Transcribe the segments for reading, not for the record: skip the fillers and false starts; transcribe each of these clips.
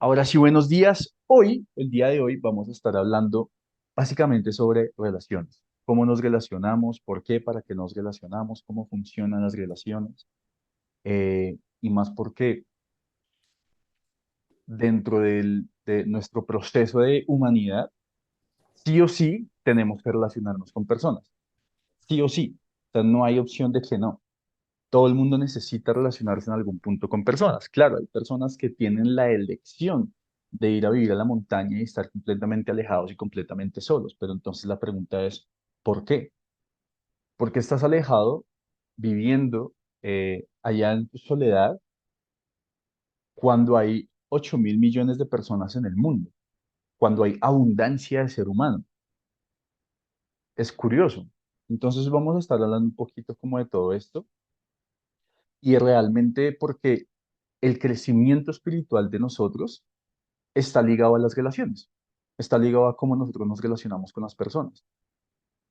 Ahora sí, buenos días. El día de hoy, vamos a estar hablando básicamente sobre relaciones. Cómo nos relacionamos, por qué, para qué nos relacionamos, cómo funcionan las relaciones. Y más porque de nuestro proceso de humanidad, sí o sí tenemos que relacionarnos con personas. Sí o sí. O sea, no hay opción de que no. Todo el mundo necesita relacionarse en algún punto con personas. Claro, hay personas que tienen la elección de ir a vivir a la montaña y estar completamente alejados y completamente solos, pero entonces la pregunta es, ¿por qué? ¿Por qué estás alejado viviendo allá en tu soledad cuando hay 8.000 millones de personas en el mundo, cuando hay abundancia de ser humano? Es curioso. Entonces vamos a estar hablando un poquito como de todo esto y realmente porque el crecimiento espiritual de nosotros está ligado a las relaciones, está ligado a cómo nosotros nos relacionamos con las personas,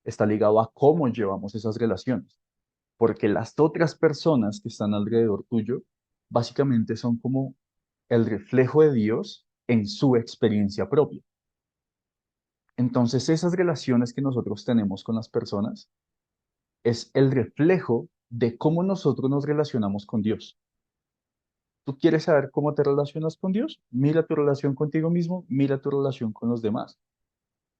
está ligado a cómo llevamos esas relaciones, porque las otras personas que están alrededor tuyo básicamente son como el reflejo de Dios en su experiencia propia. Entonces, esas relaciones que nosotros tenemos con las personas es el reflejo de cómo nosotros nos relacionamos con Dios. ¿Tú quieres saber cómo te relacionas con Dios? Mira tu relación contigo mismo, mira tu relación con los demás.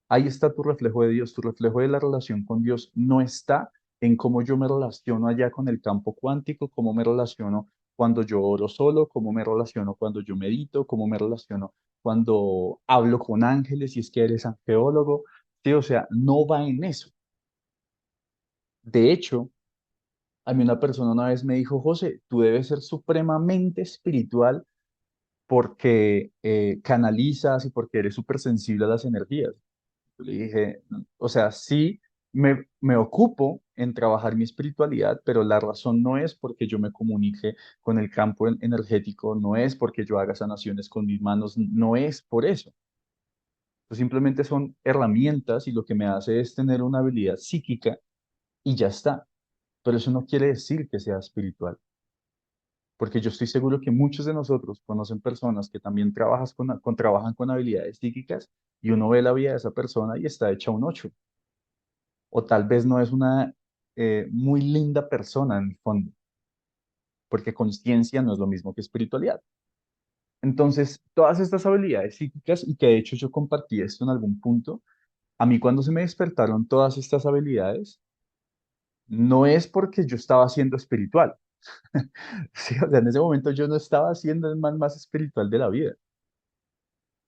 Ahí está tu reflejo de Dios. Tu reflejo de la relación con Dios no está en cómo yo me relaciono allá con el campo cuántico, cómo me relaciono cuando yo oro solo, cómo me relaciono cuando yo medito, cómo me relaciono cuando hablo con ángeles, si es que eres angeólogo. Sí, o sea, no va en eso. De hecho, a mí una persona una vez me dijo, José, tú debes ser supremamente espiritual porque canalizas y porque eres súper sensible a las energías. Yo le dije, o sea, sí, me ocupo en trabajar mi espiritualidad, pero la razón no es porque yo me comunique con el campo energético, no es porque yo haga sanaciones con mis manos, no es por eso. Simplemente son herramientas y lo que me hace es tener una habilidad psíquica y ya está. Pero eso no quiere decir que sea espiritual, porque yo estoy seguro que muchos de nosotros conocen personas que también trabajan con habilidades psíquicas y uno ve la vida de esa persona y está hecha un 8 o tal vez no es una muy linda persona en el fondo, porque conciencia no es lo mismo que espiritualidad. Entonces, todas estas habilidades psíquicas, y que de hecho yo compartí esto en algún punto, a mí cuando se me despertaron todas estas habilidades, no es porque yo estaba siendo espiritual. Sí, o sea, en ese momento yo no estaba siendo el man más espiritual de la vida.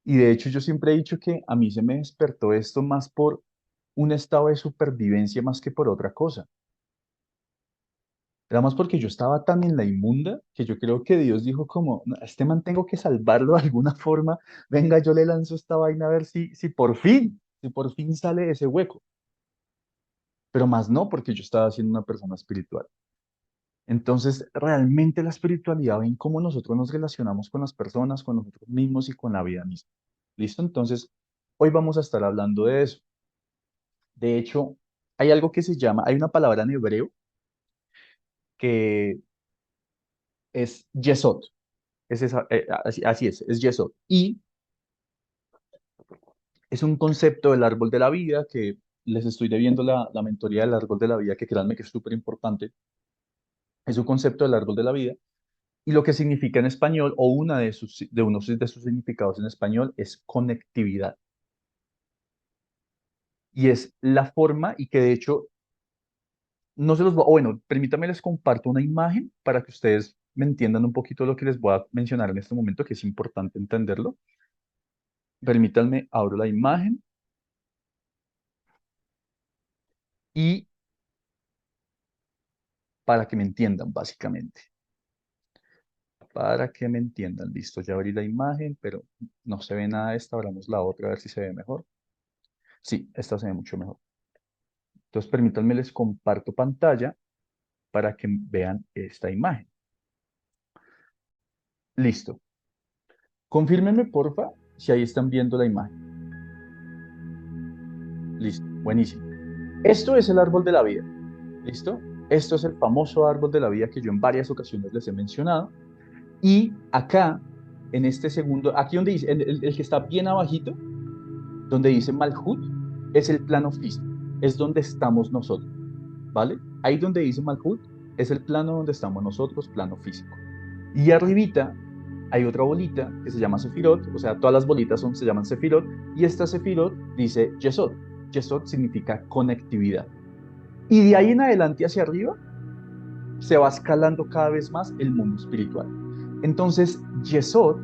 Y de hecho yo siempre he dicho que a mí se me despertó esto más por un estado de supervivencia más que por otra cosa. Era más porque yo estaba tan en la inmunda que yo creo que Dios dijo como, "No, a este man tengo que salvarlo de alguna forma. Venga, yo le lanzo esta vaina a ver si por fin sale de ese hueco. Pero más no porque yo estaba siendo una persona espiritual. Entonces, realmente la espiritualidad va en cómo nosotros nos relacionamos con las personas, con nosotros mismos y con la vida misma. ¿Listo? Entonces, hoy vamos a estar hablando de eso. De hecho, hay una palabra en hebreo que es yesod. Así es yesod. Y es un concepto del árbol de la vida que les estoy debiendo la mentoría del árbol de la vida, que créanme que es súper importante. Es un concepto del árbol de la vida. Y lo que significa en español, o uno de sus significados en español, es conectividad. Y es la forma, y que de hecho, no se los voy, o bueno, permítanme les comparto una imagen para que ustedes me entiendan un poquito lo que les voy a mencionar en este momento, que es importante entenderlo. Permítanme, abro la imagen y para que me entiendan, básicamente. Para que me entiendan. Listo, ya abrí la imagen, pero no se ve nada de esta. Abramos la otra a ver si se ve mejor. Sí, esta se ve mucho mejor. Entonces, permítanme, les comparto pantalla para que vean esta imagen. Listo. Confírmenme, porfa, si ahí están viendo la imagen. Listo, buenísimo. Esto es el árbol de la vida. ¿Listo? Esto es el famoso árbol de la vida que yo en varias ocasiones les he mencionado. Y acá en este segundo, aquí donde dice, el que está bien abajito, donde dice Malhut, es el plano físico, es donde estamos nosotros, ¿vale? Ahí donde dice Malhut es el plano donde estamos nosotros, plano físico. Y arribita hay otra bolita que se llama Sefirot, o sea, todas las bolitas se llaman Sefirot, y esta Sefirot dice Yesod. Yesod significa conectividad. Y de ahí en adelante hacia arriba se va escalando cada vez más el mundo espiritual. Entonces, Yesod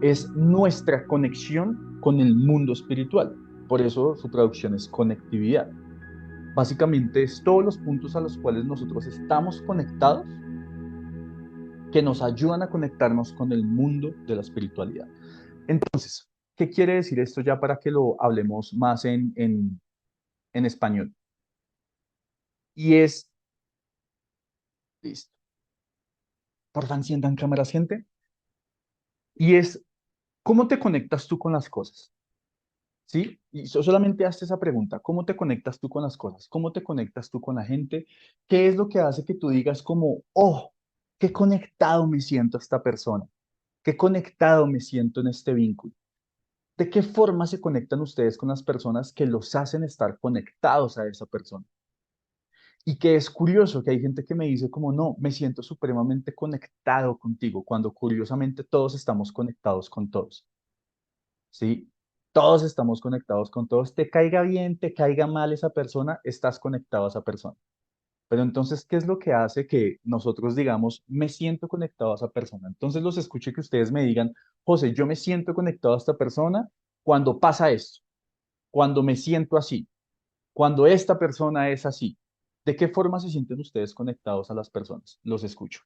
es nuestra conexión con el mundo espiritual. Por eso su traducción es conectividad. Básicamente es todos los puntos a los cuales nosotros estamos conectados que nos ayudan a conectarnos con el mundo de la espiritualidad. Entonces, ¿qué quiere decir esto ya para que lo hablemos más en español? Y es, listo, porfa, enciendan cámaras, gente. Y es, ¿cómo te conectas tú con las cosas? ¿Sí? Y solamente hazte esa pregunta, ¿cómo te conectas tú con las cosas? ¿Cómo te conectas tú con la gente? ¿Qué es lo que hace que tú digas como, oh, qué conectado me siento a esta persona? ¿Qué conectado me siento en este vínculo? ¿De qué forma se conectan ustedes con las personas que los hacen estar conectados a esa persona? Y que es curioso que hay gente que me dice como, no, me siento supremamente conectado contigo, cuando curiosamente todos estamos conectados con todos. ¿Sí? Todos estamos conectados con todos. Te caiga bien, te caiga mal esa persona, estás conectado a esa persona. Pero entonces, ¿qué es lo que hace que nosotros digamos, me siento conectado a esa persona? Entonces los escuché que ustedes me digan, José, yo me siento conectado a esta persona cuando pasa esto, cuando me siento así, cuando esta persona es así. ¿De qué forma se sienten ustedes conectados a las personas? Los escucho.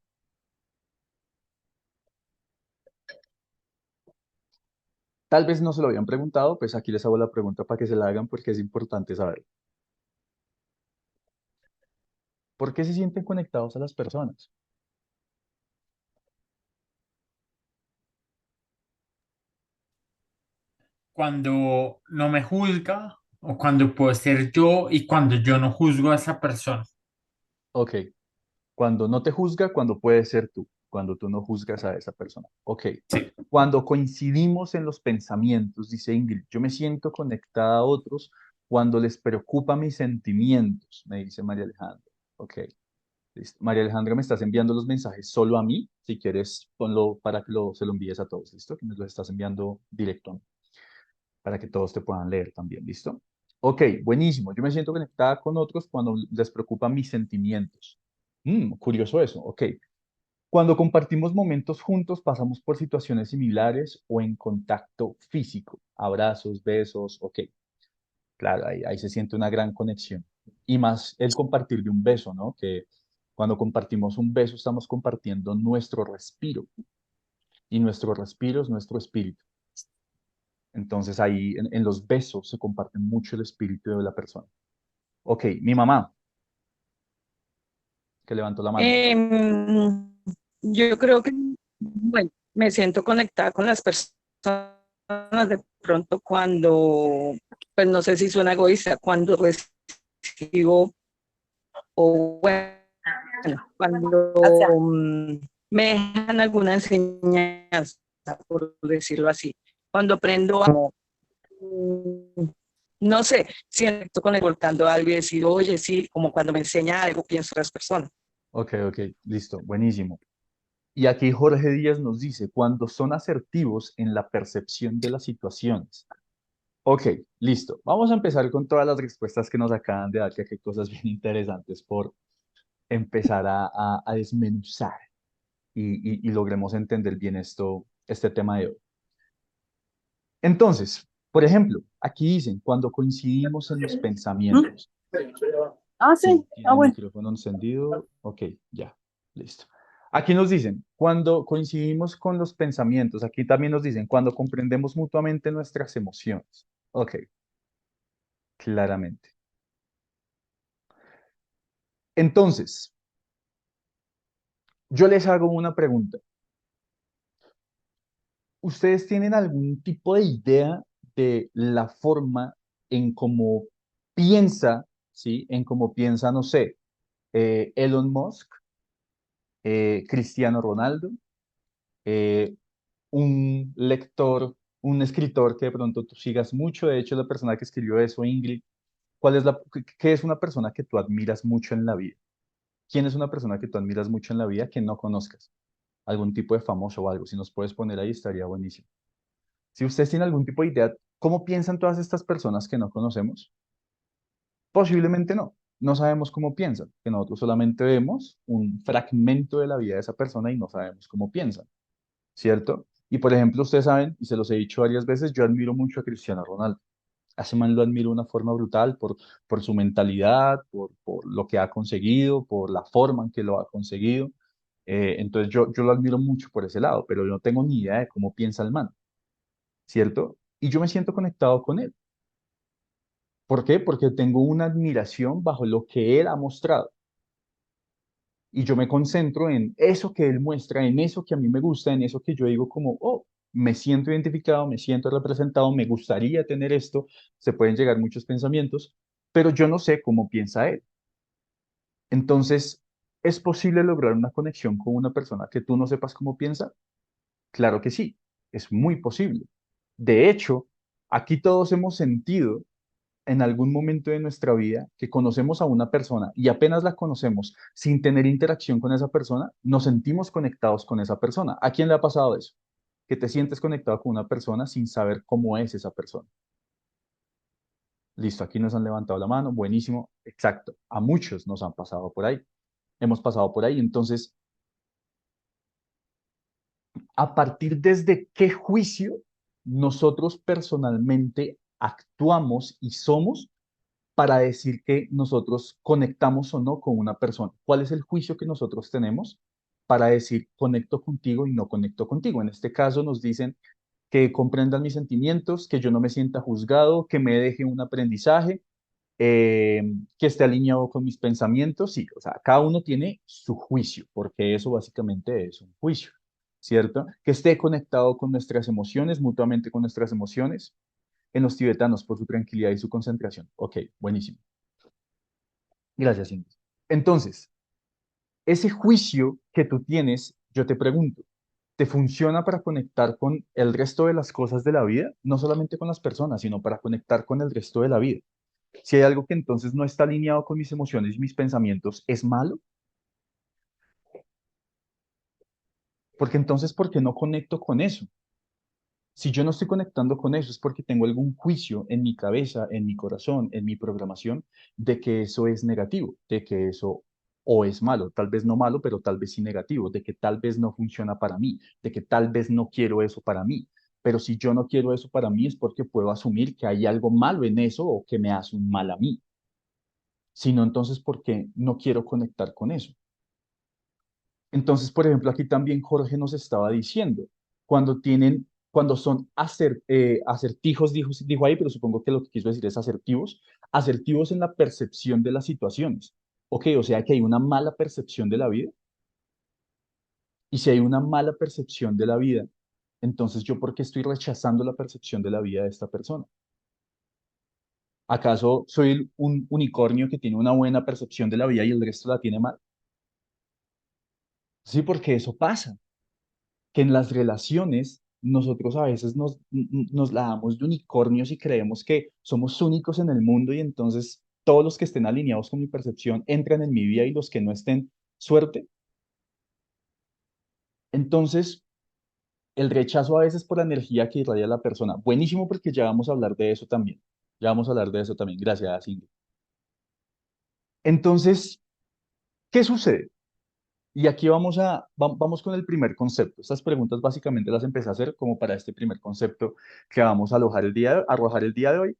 Tal vez no se lo habían preguntado, pues aquí les hago la pregunta para que se la hagan porque es importante saber. ¿Por qué se sienten conectados a las personas? Cuando no me juzga o cuando puedo ser yo y cuando yo no juzgo a esa persona. Ok, cuando no te juzga, cuando puedes ser tú, cuando tú no juzgas a esa persona. Ok, Sí. cuando coincidimos en los pensamientos, dice Ingrid, yo me siento conectada a otros cuando les preocupa mis sentimientos, me dice María Alejandra. Ok, listo. María Alejandra, me estás enviando los mensajes solo a mí. Si quieres, ponlo para que se lo envíes a todos, ¿listo? Que me los estás enviando directo a mí, para que todos te puedan leer también, ¿listo? Ok, buenísimo. Yo me siento conectada con otros cuando les preocupan mis sentimientos. Curioso eso, ok. Cuando compartimos momentos juntos, pasamos por situaciones similares o en contacto físico, abrazos, besos, ok. Claro, ahí se siente una gran conexión. Y más el compartir de un beso, ¿no? Que cuando compartimos un beso estamos compartiendo nuestro respiro y nuestro respiro es nuestro espíritu. Entonces ahí en los besos se comparte mucho el espíritu de la persona. Ok, mi mamá, que levantó la mano. Em, yo creo que, bueno, me siento conectada con las personas de pronto cuando, pues no sé si suena egoísta, cuando recibo o bueno, cuando me dejan alguna enseñanza, por decirlo así, cuando aprendo a, no sé, siento conectando a algo y decir, oye, sí, como cuando me enseña algo, pienso en las personas. Ok, ok, listo, buenísimo. Y aquí Jorge Díaz nos dice, cuando son asertivos en la percepción de las situaciones. Ok, listo. Vamos a empezar con todas las respuestas que nos acaban de dar, que hay cosas bien interesantes por empezar a desmenuzar y logremos entender bien este tema de hoy. Entonces, por ejemplo, aquí dicen, cuando coincidimos en los ¿Mm? pensamientos. Ah, Sí, sí, tiene ah, el bueno. micrófono encendido. Ok, ya, listo. Aquí nos dicen, cuando coincidimos con los pensamientos, aquí también nos dicen, cuando comprendemos mutuamente nuestras emociones. Ok, claramente. Entonces, yo les hago una pregunta. ¿Ustedes tienen algún tipo de idea de la forma en cómo piensa, ¿sí? En cómo piensa, no sé, Elon Musk, Cristiano Ronaldo, un lector, un escritor que de pronto tú sigas mucho? De hecho, la persona que escribió eso, Ingrid, ¿qué es una persona que tú admiras mucho en la vida? ¿Quién es una persona que tú admiras mucho en la vida que no conozcas? Algún tipo de famoso o algo. Si nos puedes poner ahí, estaría buenísimo. Si ustedes tienen algún tipo de idea, ¿cómo piensan todas estas personas que no conocemos? Posiblemente no. No sabemos cómo piensan, que nosotros solamente vemos un fragmento de la vida de esa persona y no sabemos cómo piensan, ¿cierto? Y por ejemplo, ustedes saben, y se los he dicho varias veces, yo admiro mucho a Cristiano Ronaldo. A ese man lo admiro de una forma brutal por su mentalidad, por lo que ha conseguido, por la forma en que lo ha conseguido. Entonces yo lo admiro mucho por ese lado, pero yo no tengo ni idea de cómo piensa el man, ¿cierto? Y yo me siento conectado con él. ¿Por qué? Porque tengo una admiración bajo lo que él ha mostrado. Y yo me concentro en eso que él muestra, en eso que a mí me gusta, en eso que yo digo como, oh, me siento identificado, me siento representado, me gustaría tener esto. Se pueden llegar muchos pensamientos, pero yo no sé cómo piensa él. Entonces, ¿es posible lograr una conexión con una persona que tú no sepas cómo piensa? Claro que sí, es muy posible. De hecho, aquí todos hemos sentido en algún momento de nuestra vida que conocemos a una persona y apenas la conocemos sin tener interacción con esa persona, nos sentimos conectados con esa persona. ¿A quién le ha pasado eso? Que te sientes conectado con una persona sin saber cómo es esa persona. Listo, aquí nos han levantado la mano, buenísimo, exacto. A muchos nos han pasado por ahí, hemos pasado por ahí. Entonces, ¿a partir desde qué juicio nosotros personalmente actuamos y somos para decir que nosotros conectamos o no con una persona? ¿Cuál es el juicio que nosotros tenemos para decir conecto contigo y no conecto contigo? En este caso nos dicen que comprendan mis sentimientos, que yo no me sienta juzgado, que me deje un aprendizaje, que esté alineado con mis pensamientos. Sí, o sea, cada uno tiene su juicio, porque eso básicamente es un juicio, ¿cierto? Que esté conectado con nuestras emociones, mutuamente con nuestras emociones. En los tibetanos, por su tranquilidad y su concentración. Ok, buenísimo. Gracias, Ingrid. Entonces, ese juicio que tú tienes, yo te pregunto, ¿te funciona para conectar con el resto de las cosas de la vida? No solamente con las personas, sino para conectar con el resto de la vida. Si hay algo que entonces no está alineado con mis emociones y mis pensamientos, ¿es malo? Porque entonces, ¿por qué no conecto con eso? Si yo no estoy conectando con eso, es porque tengo algún juicio en mi cabeza, en mi corazón, en mi programación, de que eso es negativo, de que eso o es malo, tal vez no malo, pero tal vez sí negativo, de que tal vez no funciona para mí, de que tal vez no quiero eso para mí. Pero si yo no quiero eso para mí, es porque puedo asumir que hay algo malo en eso o que me hace un mal a mí. Si no, entonces, ¿por qué no quiero conectar con eso? Entonces, por ejemplo, aquí también Jorge nos estaba diciendo, cuando son acertijos, dijo ahí, pero supongo que lo que quiso decir es asertivos, asertivos en la percepción de las situaciones. Ok, o sea que hay una mala percepción de la vida. Y si hay una mala percepción de la vida, entonces ¿yo por qué estoy rechazando la percepción de la vida de esta persona? ¿Acaso soy un unicornio que tiene una buena percepción de la vida y el resto la tiene mal? Sí, porque eso pasa. Que en las relaciones nosotros a veces nos la damos de unicornios y creemos que somos únicos en el mundo y entonces todos los que estén alineados con mi percepción entran en mi vida y los que no estén, suerte. Entonces, el rechazo a veces por la energía que irradia la persona. Buenísimo porque ya vamos a hablar de eso también. Ya vamos a hablar de eso también. Gracias, Ingrid. Entonces, ¿qué sucede? Y aquí vamos con el primer concepto. Estas preguntas básicamente las empecé a hacer como para este primer concepto que vamos a arrojar el día de hoy.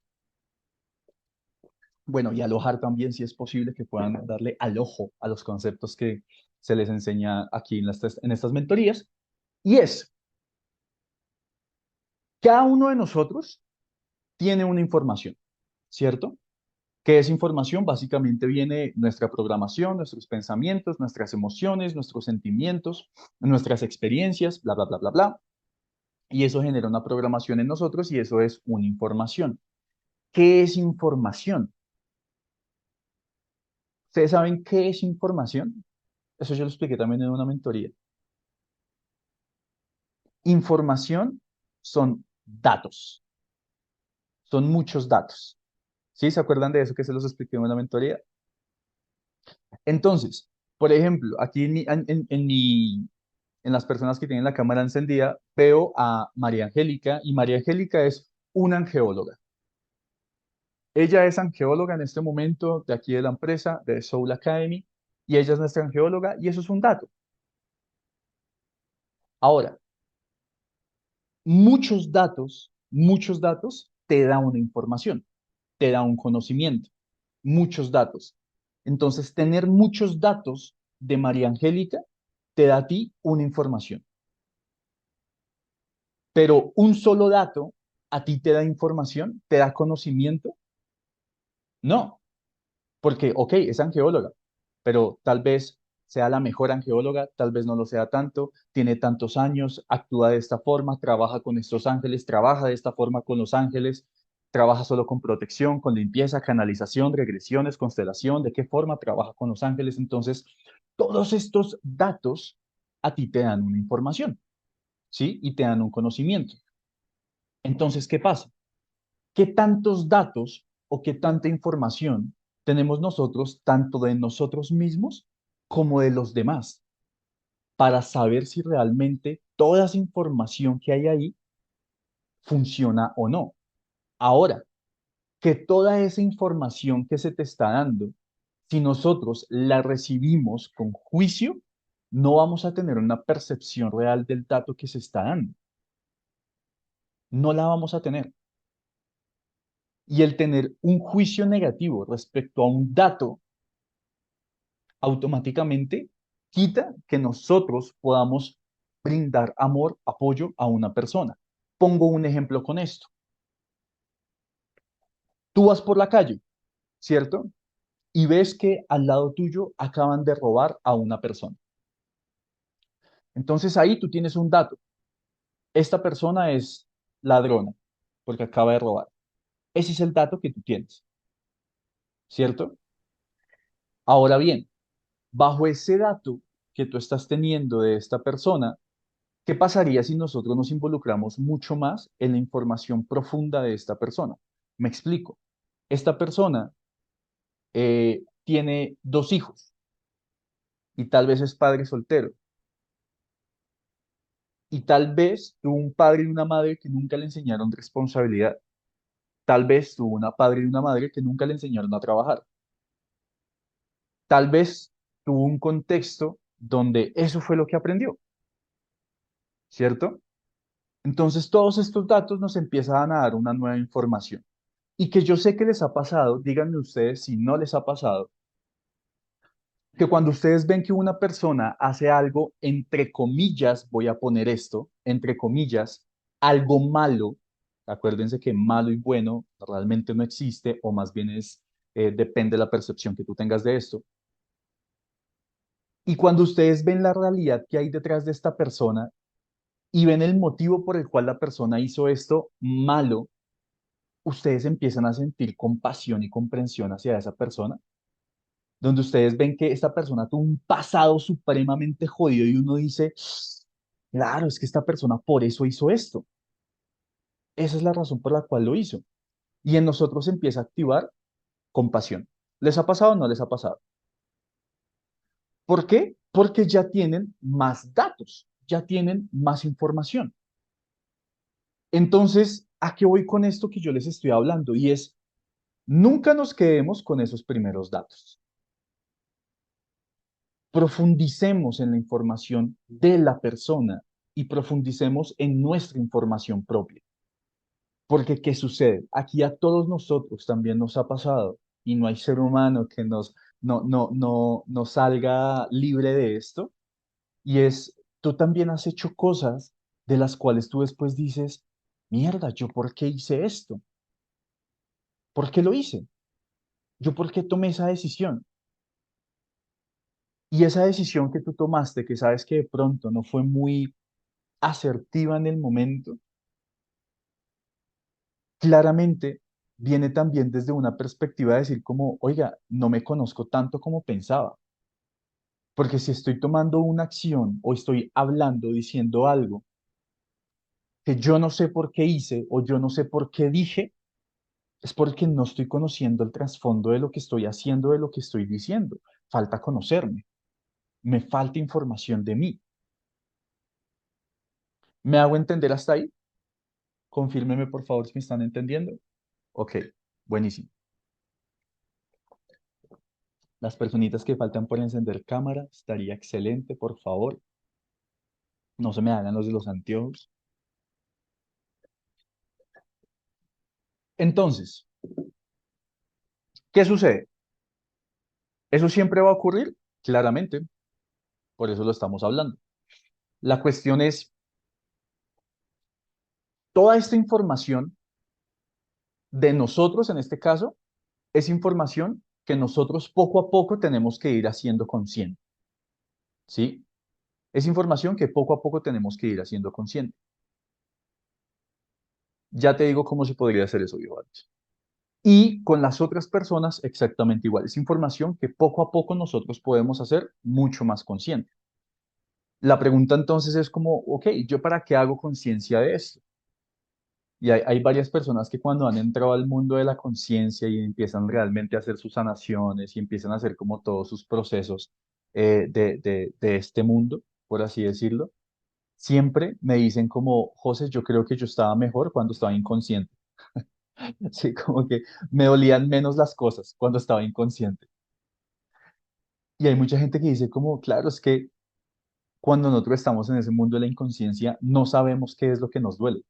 Bueno, y alojar también, si es posible, que puedan darle alojo a los conceptos que se les enseña aquí en estas mentorías. Y es, cada uno de nosotros tiene una información, ¿cierto? ¿Qué es información? Básicamente viene nuestra programación, nuestros pensamientos, nuestras emociones, nuestros sentimientos, nuestras experiencias, bla, bla, bla, bla, bla. Y eso genera una programación en nosotros y eso es una información. ¿Qué es información? ¿Ustedes saben qué es información? Eso yo lo expliqué también en una mentoría. Información son datos, son muchos datos. ¿Sí? ¿Se acuerdan de eso que se los expliqué en la mentoría? Entonces, por ejemplo, aquí en las personas que tienen la cámara encendida, veo a María Angélica y María Angélica es una angeóloga. Ella es angeóloga en este momento de aquí de la empresa, de Soul Academy, y ella es nuestra angeóloga y eso es un dato. Ahora, muchos datos te da una información, te da un conocimiento, muchos datos. Entonces, tener muchos datos de María Angélica te da a ti una información, pero un solo dato a ti te da información, te da conocimiento. No, porque, ok, es angeóloga, pero tal vez sea la mejor angeóloga, tal vez no lo sea tanto, tiene tantos años, actúa de esta forma, trabaja con estos ángeles, trabaja de esta forma con los ángeles, trabaja solo con protección, con limpieza, canalización, regresiones, constelación, de qué forma trabaja con los ángeles. Entonces, todos estos datos a ti te dan una información, ¿sí? Y te dan un conocimiento. Entonces, ¿qué pasa? ¿Qué tantos datos o qué tanta información tenemos nosotros, tanto de nosotros mismos como de los demás, para saber si realmente toda esa información que hay ahí funciona o no? Ahora, que toda esa información que se te está dando, si nosotros la recibimos con juicio, no vamos a tener una percepción real del dato que se está dando. No la vamos a tener. Y el tener un juicio negativo respecto a un dato automáticamente quita que nosotros podamos brindar amor, apoyo a una persona. Pongo un ejemplo con esto. Tú vas por la calle, ¿cierto? Y ves que al lado tuyo acaban de robar a una persona. Entonces ahí tú tienes un dato. Esta persona es ladrona porque acaba de robar. Ese es el dato que tú tienes, ¿cierto? Ahora bien, bajo ese dato que tú estás teniendo de esta persona, ¿qué pasaría si nosotros nos involucramos mucho más en la información profunda de esta persona? Me explico. Esta persona tiene dos hijos y tal vez es padre soltero y tal vez tuvo un padre y una madre que nunca le enseñaron responsabilidad. Tal vez tuvo una padre y una madre que nunca le enseñaron a trabajar. Tal vez tuvo un contexto donde eso fue lo que aprendió, ¿cierto? Entonces todos estos datos nos empiezan a dar una nueva información. Y que yo sé que les ha pasado, díganme ustedes si no les ha pasado, que cuando ustedes ven que una persona hace algo, entre comillas, voy a poner esto, entre comillas, algo malo, acuérdense que malo y bueno realmente no existe, o más bien es, depende de la percepción que tú tengas de esto. Y cuando ustedes ven la realidad que hay detrás de esta persona y ven el motivo por el cual la persona hizo esto malo, ustedes empiezan a sentir compasión y comprensión hacia esa persona, donde ustedes ven que esta persona tuvo un pasado supremamente jodido y uno dice, claro, es que esta persona por eso hizo esto. Esa es la razón por la cual lo hizo. Y en nosotros se empieza a activar compasión. ¿Les ha pasado o no les ha pasado? ¿Por qué? Porque ya tienen más datos, ya tienen más información. Entonces, ¿a qué voy con esto que yo les estoy hablando? Y es, nunca nos quedemos con esos primeros datos. Profundicemos en la información de la persona y profundicemos en nuestra información propia. Porque, ¿qué sucede? Aquí a todos nosotros también nos ha pasado y no hay ser humano que nos salga libre de esto. Y es, tú también has hecho cosas de las cuales tú después dices, mierda, ¿yo por qué hice esto? ¿Por qué lo hice? ¿Yo por qué tomé esa decisión? Y esa decisión que tú tomaste, que sabes que de pronto no fue muy asertiva en el momento, claramente viene también desde una perspectiva de decir como, oiga, no me conozco tanto como pensaba, porque si estoy tomando una acción o estoy hablando, diciendo algo que yo no sé por qué hice o yo no sé por qué dije, es porque no estoy conociendo el trasfondo de lo que estoy haciendo, de lo que estoy diciendo. Falta conocerme, me falta información de mí. ¿Me hago entender hasta ahí? Confírmeme, por favor, si me están entendiendo. Ok, buenísimo. Las personitas que faltan por encender cámara, estaría excelente, por favor. No se me hagan los de los anteojos. Entonces, ¿qué sucede? ¿Eso siempre va a ocurrir? Claramente, por eso lo estamos hablando. La cuestión es, toda esta información de nosotros, en este caso, es información que nosotros poco a poco tenemos que ir haciendo consciente, ¿sí? Es información que poco a poco tenemos que ir haciendo consciente. Ya te digo cómo se podría hacer eso, Giovanni. Y con las otras personas exactamente igual. Es información que poco a poco nosotros podemos hacer mucho más consciente. La pregunta entonces es como, ok, ¿yo para qué hago conciencia de esto? Y hay varias personas que cuando han entrado al mundo de la conciencia y empiezan realmente a hacer sus sanaciones y empiezan a hacer como todos sus procesos de este mundo, por así decirlo, siempre me dicen como, José, yo creo que yo estaba mejor cuando estaba inconsciente. Sí, como que me dolían menos las cosas cuando estaba inconsciente. Y hay mucha gente que dice como, claro, es que cuando nosotros estamos en ese mundo de la inconsciencia, no sabemos qué es lo que nos duele,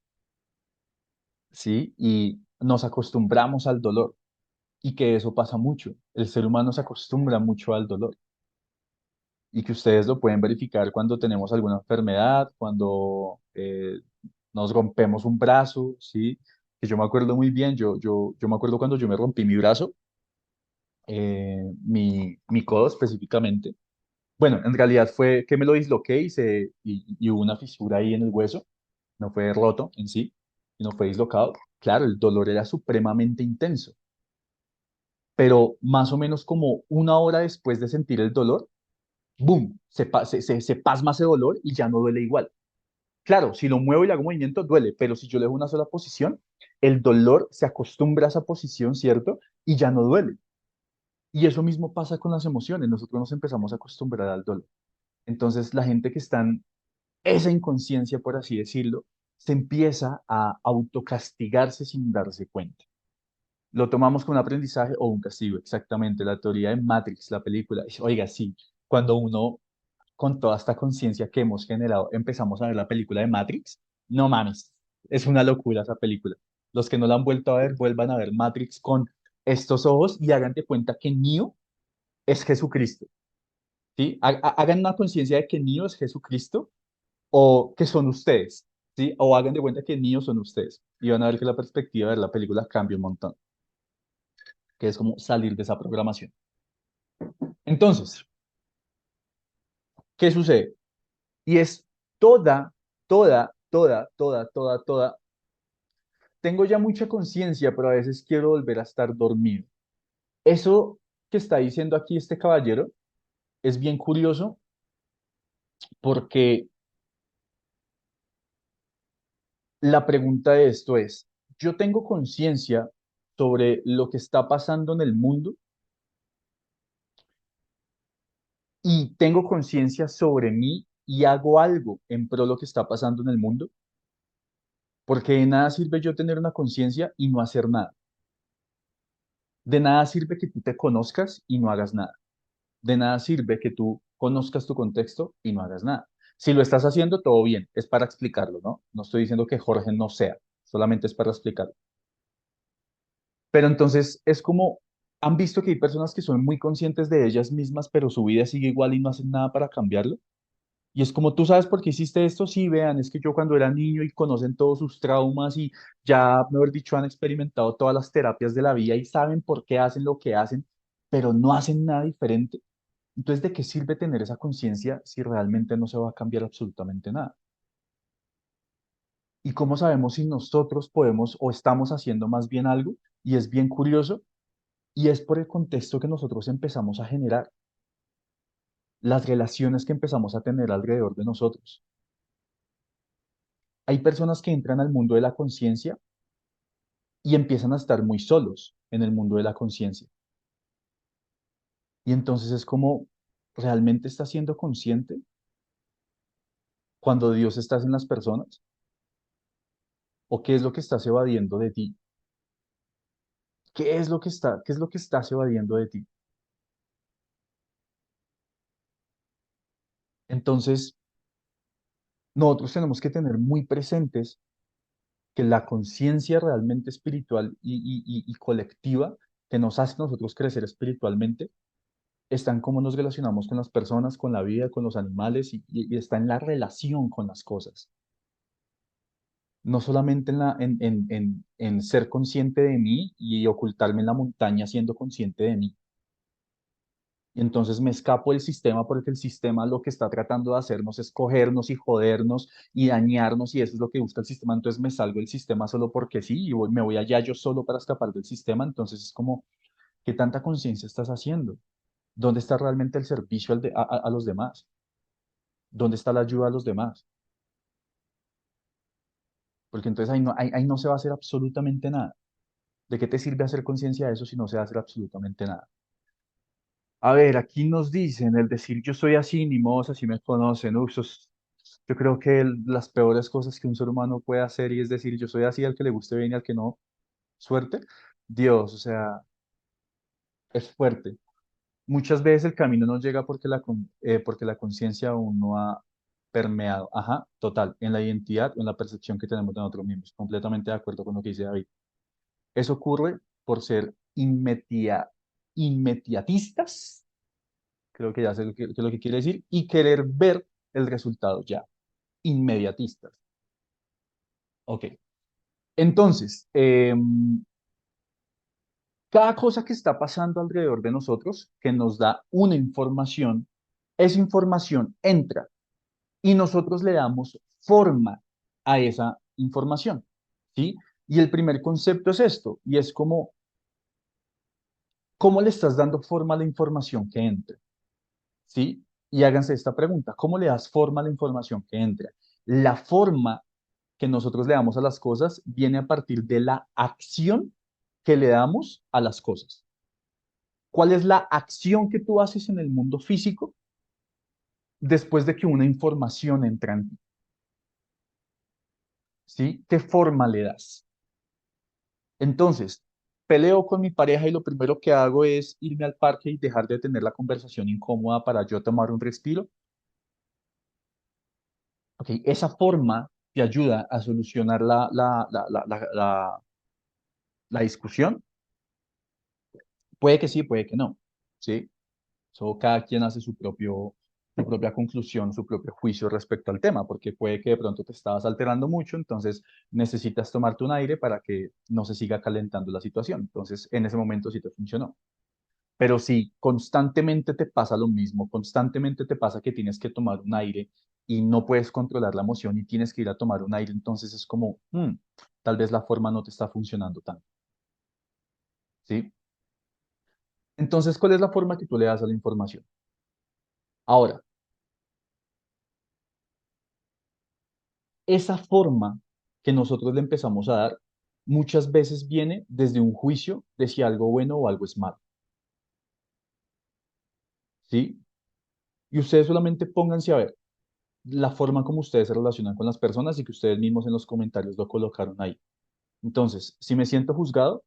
¿sí? Y nos acostumbramos al dolor y que eso pasa mucho. El ser humano se acostumbra mucho al dolor y que ustedes lo pueden verificar cuando tenemos alguna enfermedad, cuando nos rompemos un brazo, ¿sí? Que yo me acuerdo muy bien, yo me acuerdo cuando yo me rompí mi brazo, mi codo específicamente. Bueno, en realidad fue que me lo disloqué y hubo una fisura ahí en el hueso. No fue roto en sí, sino fue dislocado. Claro, el dolor era supremamente intenso, pero más o menos como una hora después de sentir el dolor, ¡boom! Se pasma ese dolor y ya no duele igual. Claro, si lo muevo y le hago movimiento, duele, pero si yo le dejo una sola posición, el dolor se acostumbra a esa posición, ¿cierto? Y ya no duele. Y eso mismo pasa con las emociones, nosotros nos empezamos a acostumbrar al dolor. Entonces, la gente que está en esa inconsciencia, por así decirlo, se empieza a autocastigarse sin darse cuenta. Lo tomamos como un aprendizaje o un castigo, exactamente. La teoría de Matrix, la película. Oiga, sí, cuando uno, con toda esta conciencia que hemos generado, empezamos a ver la película de Matrix, no mames, es una locura esa película. Los que no la han vuelto a ver, vuelvan a ver Matrix con estos ojos y hagan de cuenta que Neo es Jesucristo, ¿sí? Hagan una conciencia de que Neo es Jesucristo o que son ustedes, ¿sí? O hagan de cuenta que niños son ustedes. Y van a ver que la perspectiva de ver la película cambia un montón, que es como salir de esa programación. Entonces, ¿qué sucede? Y es toda, toda. Tengo ya mucha conciencia, pero a veces quiero volver a estar dormido. Eso que está diciendo aquí este caballero es bien curioso porque la pregunta de esto es, ¿yo tengo conciencia sobre lo que está pasando en el mundo y tengo conciencia sobre mí y hago algo en pro de lo que está pasando en el mundo? Porque de nada sirve yo tener una conciencia y no hacer nada. De nada sirve que tú te conozcas y no hagas nada. De nada sirve que tú conozcas tu contexto y no hagas nada. Si lo estás haciendo, todo bien, es para explicarlo, ¿no? No estoy diciendo que Jorge no sea, solamente es para explicarlo. Pero entonces es como, han visto que hay personas que son muy conscientes de ellas mismas, pero su vida sigue igual y no hacen nada para cambiarlo. Y es como, ¿tú sabes por qué hiciste esto? Sí, vean, es que yo cuando era niño y conocen todos sus traumas y ya, mejor dicho, han experimentado todas las terapias de la vida y saben por qué hacen lo que hacen, pero no hacen nada diferente. Entonces, ¿de qué sirve tener esa conciencia si realmente no se va a cambiar absolutamente nada? ¿Y cómo sabemos si nosotros podemos o estamos haciendo más bien algo? Y es bien curioso, y es por el contexto que nosotros empezamos a generar, las relaciones que empezamos a tener alrededor de nosotros. Hay personas que entran al mundo de la conciencia y empiezan a estar muy solos en el mundo de la conciencia. Y entonces es como, ¿realmente estás siendo consciente cuando Dios está en las personas? ¿O qué es lo que estás evadiendo de ti? ¿Qué es lo que estás evadiendo de ti? Entonces, nosotros tenemos que tener muy presentes que la conciencia realmente espiritual y colectiva que nos hace nosotros crecer espiritualmente está en cómo nos relacionamos con las personas, con la vida, con los animales y está en la relación con las cosas. No solamente en ser consciente de mí y ocultarme en la montaña siendo consciente de mí. Y entonces me escapo del sistema porque el sistema lo que está tratando de hacernos es cogernos y jodernos y dañarnos y eso es lo que busca el sistema. Entonces me salgo del sistema solo porque sí y me voy allá yo solo para escapar del sistema. Entonces es como, ¿qué tanta conciencia estás haciendo? ¿Dónde está realmente el servicio a los demás? ¿Dónde está la ayuda a los demás? Porque entonces ahí no se va a hacer absolutamente nada. ¿De qué te sirve hacer conciencia de eso si no se va a hacer absolutamente nada? A ver, aquí nos dicen el decir yo soy así, ni modo, así me conocen. Yo creo que las peores cosas que un ser humano puede hacer y es decir yo soy así, al que le guste bien y al que no, suerte. Dios, o sea, es fuerte. Muchas veces el camino no llega porque la conciencia aún no ha permeado. Ajá, total, en la identidad o en la percepción que tenemos de nosotros mismos. Completamente de acuerdo con lo que dice David. Eso ocurre por ser inmediatistas, creo que ya sé qué es lo que quiere decir, y querer ver el resultado ya, inmediatistas. Ok, entonces, cada cosa que está pasando alrededor de nosotros, que nos da una información, esa información entra y nosotros le damos forma a esa información, ¿sí? Y el primer concepto es esto, y es como, ¿cómo le estás dando forma a la información que entra? ¿Sí? Y háganse esta pregunta, ¿cómo le das forma a la información que entra? La forma que nosotros le damos a las cosas viene a partir de la acción que le damos a las cosas. ¿Cuál es la acción que tú haces en el mundo físico después de que una información entra en ti? ¿Sí? ¿Qué forma le das? Entonces, peleo con mi pareja y lo primero que hago es irme al parque y dejar de tener la conversación incómoda para yo tomar un respiro. Ok, esa forma te ayuda a solucionar la discusión. Puede que sí, puede que no. ¿Sí? So, cada quien hace su propia conclusión, su propio juicio respecto al tema, porque puede que de pronto te estabas alterando mucho, entonces necesitas tomarte un aire para que no se siga calentando la situación. Entonces, en ese momento sí te funcionó. Pero si constantemente te pasa lo mismo, constantemente te pasa que tienes que tomar un aire y no puedes controlar la emoción y tienes que ir a tomar un aire, entonces es como, tal vez la forma no te está funcionando tanto, ¿sí? Entonces, ¿cuál es la forma que tú le das a la información? Ahora, esa forma que nosotros le empezamos a dar muchas veces viene desde un juicio de si algo bueno o algo es malo, ¿sí? Y ustedes solamente pónganse a ver la forma como ustedes se relacionan con las personas y que ustedes mismos en los comentarios lo colocaron ahí. Entonces, si me siento juzgado,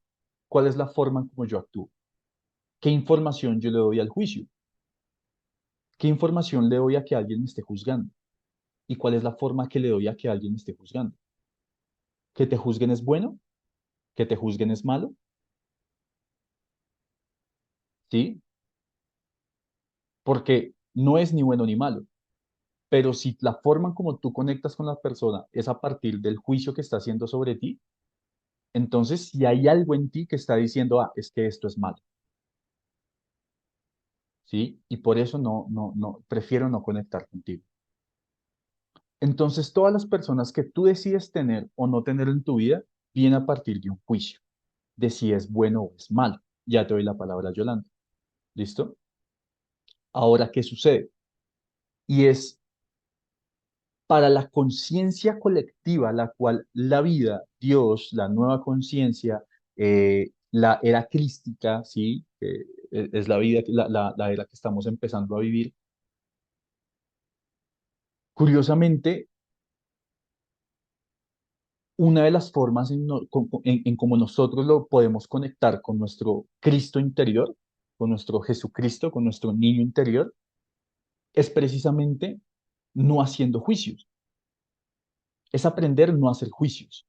¿cuál es la forma en cómo yo actúo? ¿Qué información yo le doy al juicio? ¿Qué información le doy a que alguien me esté juzgando? ¿Y cuál es la forma que le doy a que alguien me esté juzgando? ¿Que te juzguen es bueno? ¿Que te juzguen es malo? ¿Sí? Porque no es ni bueno ni malo. Pero si la forma en como tú conectas con la persona es a partir del juicio que está haciendo sobre ti, entonces si hay algo en ti que está diciendo, es que esto es malo, ¿sí? Y por eso prefiero no conectar contigo. Entonces, todas las personas que tú decides tener o no tener en tu vida vienen a partir de un juicio, de si es bueno o es malo. Ya te doy la palabra, Yolanda. ¿Listo? Ahora, ¿qué sucede? Y es para la conciencia colectiva, la cual la vida, Dios, la nueva conciencia, la era crística, ¿sí? Es la vida, la era que estamos empezando a vivir. Curiosamente, una de las formas en cómo nosotros lo podemos conectar con nuestro Cristo interior, con nuestro Jesucristo, con nuestro niño interior, es precisamente no haciendo juicios, es aprender no a hacer juicios.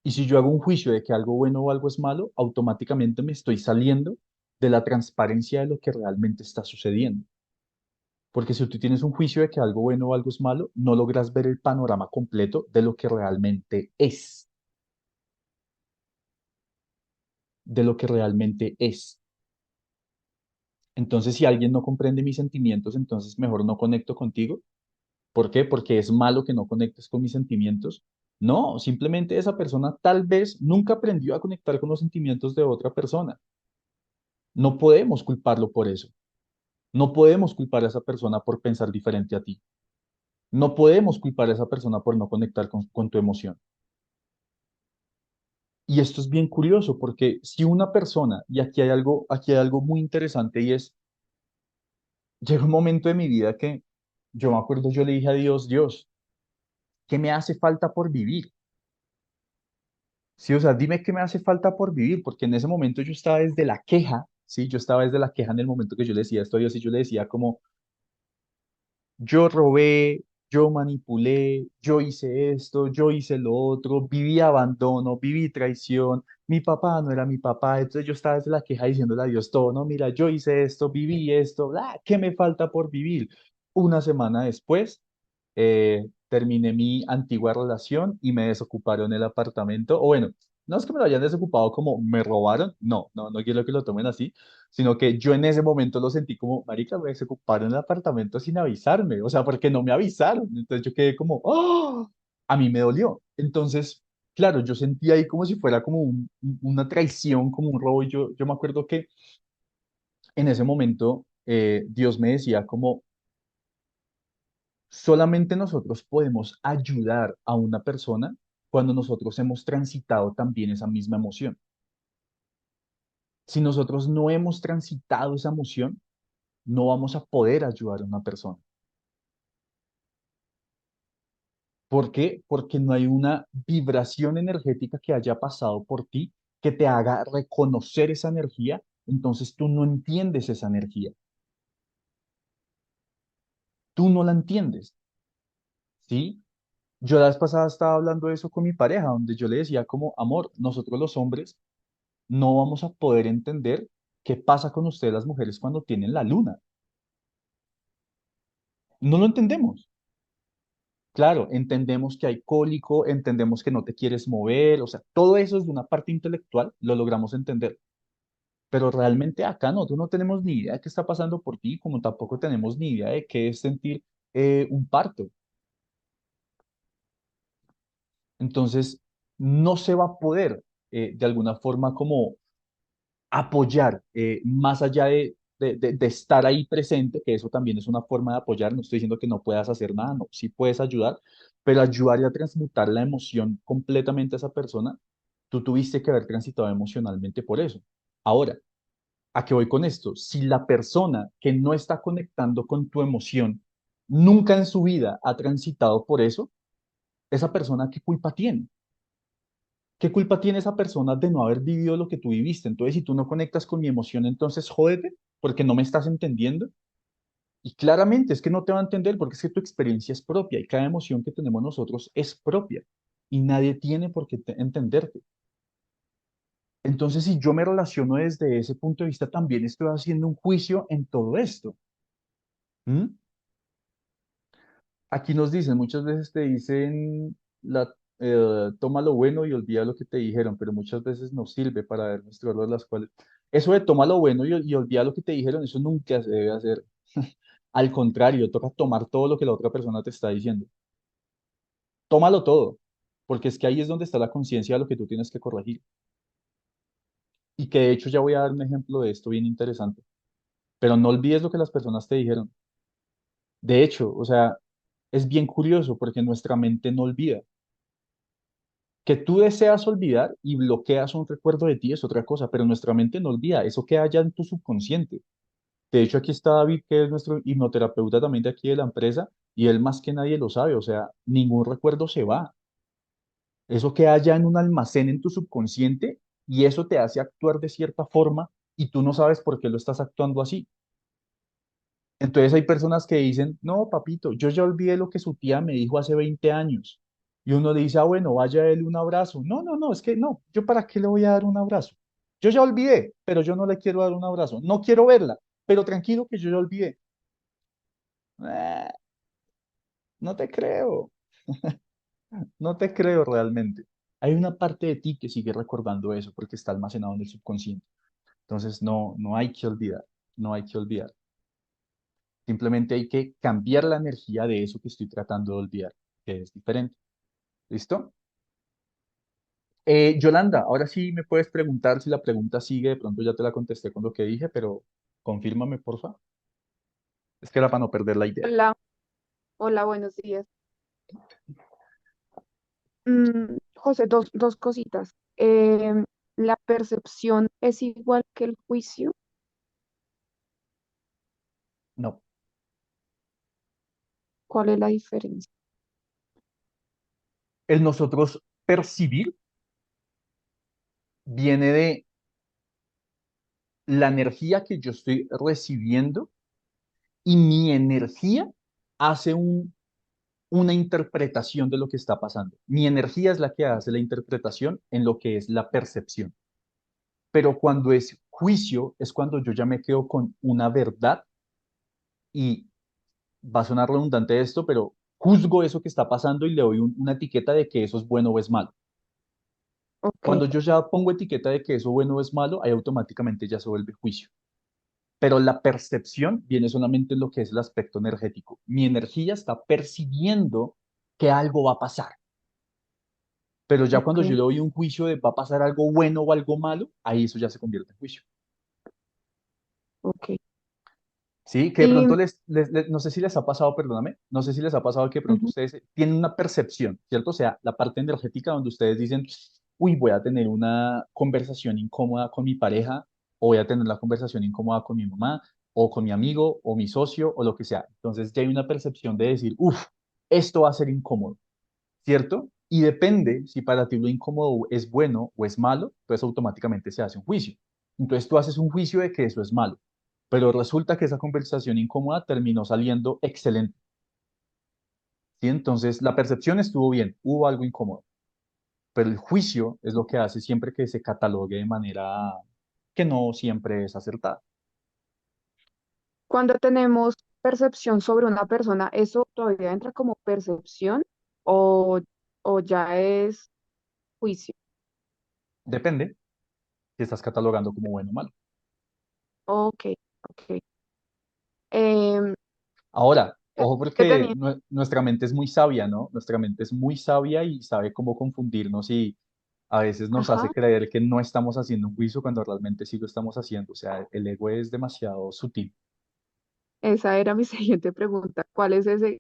Y si yo hago un juicio de que algo bueno o algo es malo, automáticamente me estoy saliendo de la transparencia de lo que realmente está sucediendo. Porque si tú tienes un juicio de que algo bueno o algo es malo, no logras ver el panorama completo de lo que realmente es, de lo que realmente es. Entonces, si alguien no comprende mis sentimientos, entonces mejor no conecto contigo. ¿Por qué? Porque es malo que no conectes con mis sentimientos. No, simplemente esa persona tal vez nunca aprendió a conectar con los sentimientos de otra persona. No podemos culparlo por eso. No podemos culpar a esa persona por pensar diferente a ti. No podemos culpar a esa persona por no conectar con tu emoción. Y esto es bien curioso porque si una persona, y aquí hay algo muy interesante y es, llega un momento de mi vida que yo me acuerdo, yo le dije a Dios, Dios, ¿qué me hace falta por vivir? Sí, o sea, dime qué me hace falta por vivir, porque en ese momento yo estaba desde la queja, sí, yo estaba desde la queja en el momento que yo le decía esto a Dios y yo le decía como, yo robé, yo manipulé, yo hice esto, yo hice lo otro, viví abandono, viví traición, mi papá no era mi papá, entonces yo estaba desde la queja diciéndole a Dios todo, no, mira, yo hice esto, viví esto, ¿qué me falta por vivir? Una semana después, terminé mi antigua relación y me desocuparon el apartamento, o bueno, no es que me lo hayan desocupado como me robaron, no quiero que lo tomen así, sino que yo en ese momento lo sentí como, marica, me desocuparon el apartamento sin avisarme, o sea, porque no me avisaron, entonces yo quedé como, ¡oh! A mí me dolió, entonces, claro, yo sentí ahí como si fuera como una traición, como un robo, y yo me acuerdo que en ese momento Dios me decía como, solamente nosotros podemos ayudar a una persona cuando nosotros hemos transitado también esa misma emoción. Si nosotros no hemos transitado esa emoción, no vamos a poder ayudar a una persona. ¿Por qué? Porque no hay una vibración energética que haya pasado por ti que te haga reconocer esa energía, entonces tú no entiendes esa energía. Tú no la entiendes, ¿sí? Yo la vez pasada estaba hablando de eso con mi pareja, donde yo le decía como, amor, nosotros los hombres no vamos a poder entender qué pasa con ustedes las mujeres cuando tienen la luna. No lo entendemos. Claro, entendemos que hay cólico, entendemos que no te quieres mover, o sea, todo eso es de una parte intelectual, lo logramos entender. Pero realmente acá nosotros no tenemos ni idea de qué está pasando por ti, como tampoco tenemos ni idea de qué es sentir un parto. Entonces, no se va a poder de alguna forma como apoyar, más allá de estar ahí presente, que eso también es una forma de apoyar, no estoy diciendo que no puedas hacer nada, no, sí puedes ayudar, pero ayudar y a transmutar la emoción completamente a esa persona, tú tuviste que haber transitado emocionalmente por eso. Ahora, ¿a qué voy con esto? Si la persona que no está conectando con tu emoción nunca en su vida ha transitado por eso, esa persona, ¿qué culpa tiene? ¿Qué culpa tiene esa persona de no haber vivido lo que tú viviste? Entonces, si tú no conectas con mi emoción, entonces jódete porque no me estás entendiendo. Y claramente es que no te va a entender porque es que tu experiencia es propia y cada emoción que tenemos nosotros es propia y nadie tiene por qué entenderte. Entonces, si yo me relaciono desde ese punto de vista, también estoy haciendo un juicio en todo esto. ¿Mm? Aquí nos dicen, muchas veces te dicen, toma lo bueno y olvida lo que te dijeron, pero muchas veces nos sirve para ver nuestro error, las cuales, eso de toma lo bueno y olvida lo que te dijeron, eso nunca se debe hacer. Al contrario, toca tomar todo lo que la otra persona te está diciendo. Tómalo todo, porque es que ahí es donde está la conciencia de lo que tú tienes que corregir. Y que de hecho ya voy a dar un ejemplo de esto bien interesante, pero no olvides lo que las personas te dijeron. De hecho, o sea, es bien curioso porque nuestra mente no olvida. Que tú deseas olvidar y bloqueas un recuerdo de ti es otra cosa, pero nuestra mente no olvida, eso queda ya en tu subconsciente. De hecho, aquí está David, que es nuestro hipnoterapeuta también de aquí de la empresa, y él más que nadie lo sabe, o sea, ningún recuerdo se va. Eso queda ya en un almacén en tu subconsciente y eso te hace actuar de cierta forma y tú no sabes por qué lo estás actuando así. Entonces hay personas que dicen, no, papito, yo ya olvidé lo que su tía me dijo hace 20 años. Y uno le dice, ah, bueno, vaya a darle un abrazo. No, no, no, es que no, ¿yo para qué le voy a dar un abrazo? Yo ya olvidé, pero yo no le quiero dar un abrazo. No quiero verla, pero tranquilo que yo ya olvidé. "Eh, no te creo, no te creo realmente. Hay una parte de ti que sigue recordando eso porque está almacenado en el subconsciente. Entonces no, no hay que olvidar, no hay que olvidar. Simplemente hay que cambiar la energía de eso que estoy tratando de olvidar, que es diferente. ¿Listo? Yolanda, ahora sí me puedes preguntar si la pregunta sigue, de pronto ya te la contesté con lo que dije, pero confírmame, porfa. Es que era para no perder la idea. Hola, hola, buenos días. José, dos cositas. ¿La percepción es igual que el juicio? No, ¿Cuál es la diferencia? el nosotros percibir viene de la energía que yo estoy recibiendo y mi energía hace una interpretación de lo que está pasando. Mi energía es la que hace la interpretación en lo que es la percepción. Pero cuando es juicio, es cuando yo ya me quedo con una verdad y va a sonar redundante esto, pero juzgo eso que está pasando y le doy una etiqueta de que eso es bueno o es malo. Ok, Cuando yo ya pongo etiqueta de que eso bueno o es malo, ahí automáticamente ya se vuelve juicio. Pero la percepción viene solamente en lo que es el aspecto energético. Mi energía está percibiendo que algo va a pasar. Pero ya ok, cuando yo le doy un juicio de va a pasar algo bueno o algo malo, ahí eso ya se convierte en juicio. ok. Sí, que de Y pronto no sé si les ha pasado, perdóname, no sé si les ha pasado que de pronto ujú, ustedes tienen una percepción, ¿cierto? O sea, la parte energética donde ustedes dicen, uy, voy a tener una conversación incómoda con mi pareja, o voy a tener la conversación incómoda con mi mamá, o con mi amigo, o mi socio, o lo que sea. Entonces ya hay una percepción de decir, uff, esto va a ser incómodo, ¿cierto? Y depende si para ti lo incómodo es bueno o es malo, entonces automáticamente se hace un juicio. Entonces tú haces un juicio de que eso es malo, pero resulta que esa conversación incómoda terminó saliendo excelente, ¿sí? Entonces la percepción estuvo bien, hubo algo incómodo, pero el juicio es lo que hace siempre que se catalogue de manera que no siempre es acertada. cuando tenemos percepción sobre una persona, ¿eso todavía entra como percepción o, o ya es juicio? Depende si estás catalogando como bueno o malo. Ok, ok. Em, Ahora, es ojo que porque tenía, nuestra mente es muy sabia, ¿no? Nuestra mente es muy sabia y sabe cómo confundirnos y a veces nos hace ajá, creer que no estamos haciendo un juicio cuando realmente sí lo estamos haciendo. O sea, el ego es demasiado sutil. esa era mi siguiente pregunta. ¿Cuál es ese,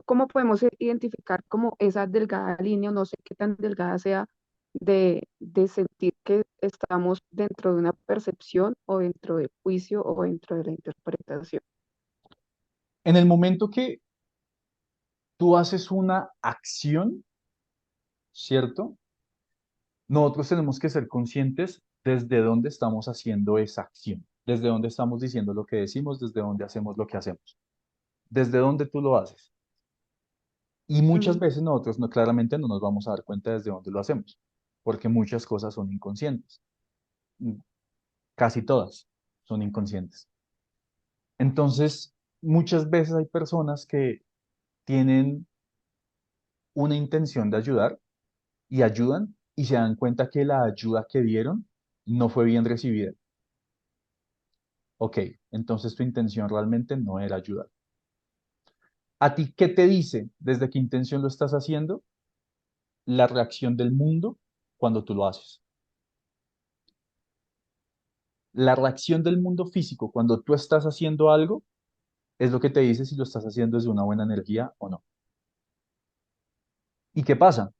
cómo podemos identificar como esa delgada línea, o no sé qué tan delgada sea, de sentir que estamos dentro de una percepción o dentro del juicio o dentro de la interpretación? En el momento que tú haces una acción, ¿cierto? Nosotros tenemos que ser conscientes desde dónde estamos haciendo esa acción, desde dónde estamos diciendo lo que decimos, desde dónde hacemos lo que hacemos, desde dónde tú lo haces. Y muchas Mm, veces nosotros no, claramente no nos vamos a dar cuenta desde dónde lo hacemos, porque muchas cosas son inconscientes. Mm, casi todas son inconscientes. Entonces, muchas veces hay personas que tienen una intención de ayudar y ayudan y se dan cuenta que la ayuda que dieron no fue bien recibida. Ok, entonces tu intención realmente no era ayudar. ¿A ti qué te dice desde qué intención lo estás haciendo? La reacción del mundo cuando tú lo haces. La reacción del mundo físico cuando tú estás haciendo algo es lo que te dice si lo estás haciendo desde una buena energía o no. ¿Y qué pasa?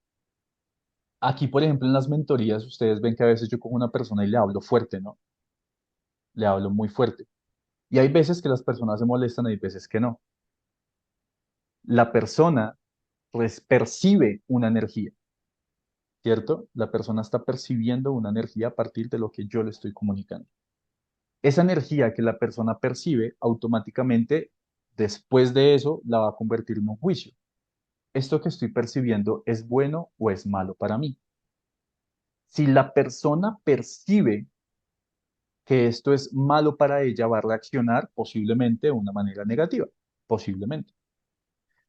Aquí, por ejemplo, en las mentorías, ustedes ven que a veces yo cojo una persona y le hablo fuerte, ¿no? Le hablo muy fuerte. Y hay veces que las personas se molestan y hay veces que no. La persona percibe una energía, ¿cierto? La persona está percibiendo una energía a partir de lo que yo le estoy comunicando. Esa energía que la persona percibe, automáticamente, después de eso, la va a convertir en un juicio. ¿Esto que estoy percibiendo es bueno o es malo para mí? Si la persona percibe que esto es malo para ella, va a reaccionar posiblemente de una manera negativa, posiblemente.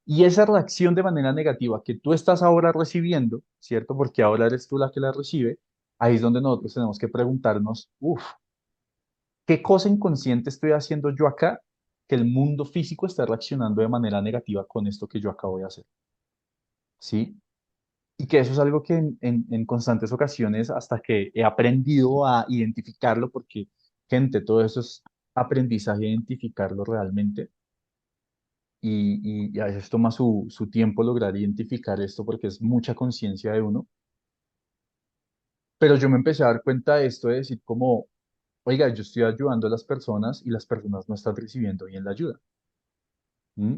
Y esa reacción de manera negativa que tú estás ahora recibiendo, ¿cierto? Porque ahora eres tú la que la recibe, ahí es donde nosotros tenemos que preguntarnos, uff, ¿qué cosa inconsciente estoy haciendo yo acá que el mundo físico está reaccionando de manera negativa con esto que yo acabo de hacer? ¿Sí? Y que eso es algo que en constantes ocasiones, hasta que he aprendido a identificarlo, porque, gente, todo eso es aprendizaje, identificarlo realmente. Y a veces toma su tiempo lograr identificar esto porque es mucha conciencia de uno. Pero yo me empecé a dar cuenta de esto, de decir como, oiga, yo estoy ayudando a las personas y las personas no están recibiendo bien la ayuda. ¿Mm?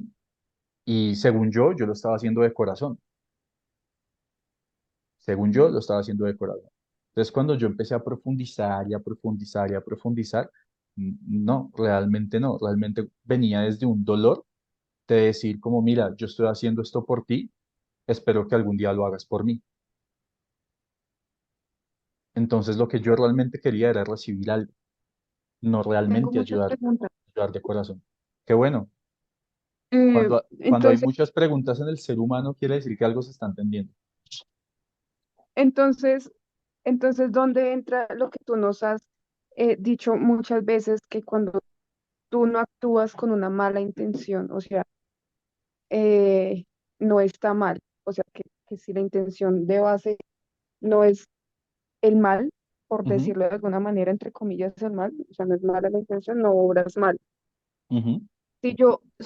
Y según yo lo estaba haciendo de corazón. Según yo, lo estaba haciendo de corazón. Entonces, cuando yo empecé a profundizar y a profundizar y a profundizar, no, realmente no. Realmente venía desde un dolor de decir como, mira, yo estoy haciendo esto por ti, espero que algún día lo hagas por mí. Entonces, lo que yo realmente quería era recibir algo, no Tengo realmente muchas ayudar, preguntas. ayudar de corazón. Qué bueno. Eh, Cuando hay entonces, muchas preguntas en el ser humano, quiere decir que algo se está entendiendo. entonces, entonces, ¿dónde entra lo que tú nos has dicho muchas veces que cuando tú no actúas con una mala intención, o sea, eh, no está mal? O sea, que si la intención de base no es el mal, por Ujú, decirlo de alguna manera, entre comillas, el mal, o sea, no es mala la intención, no obras mal. ujú,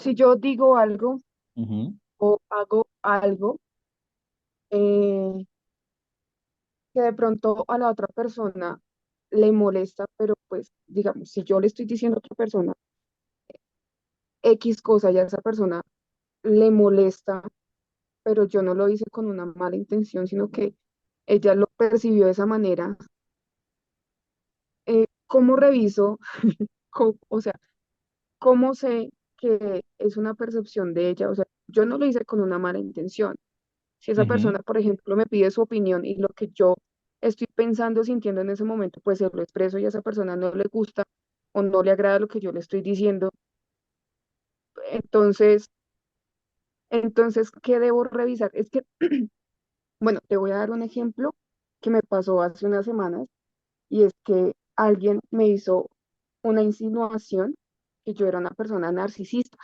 Si yo digo algo ujú, o hago algo, eh, que de pronto a la otra persona le molesta, pero pues, digamos, si yo le estoy diciendo a otra persona X cosa y a esa persona le molesta, pero yo no lo hice con una mala intención, sino que ella lo percibió de esa manera, ¿cómo reviso? O sea, ¿cómo sé que es una percepción de ella? O sea, yo no lo hice con una mala intención. Si esa ujú, persona, por ejemplo, me pide su opinión y lo que yo estoy pensando, sintiendo en ese momento, pues se lo expreso y a esa persona no le gusta o no le agrada lo que yo le estoy diciendo, entonces, ¿qué debo revisar? Es que, bueno, te voy a dar un ejemplo que me pasó hace unas semanas y es que alguien me hizo una insinuación que yo era una persona narcisista.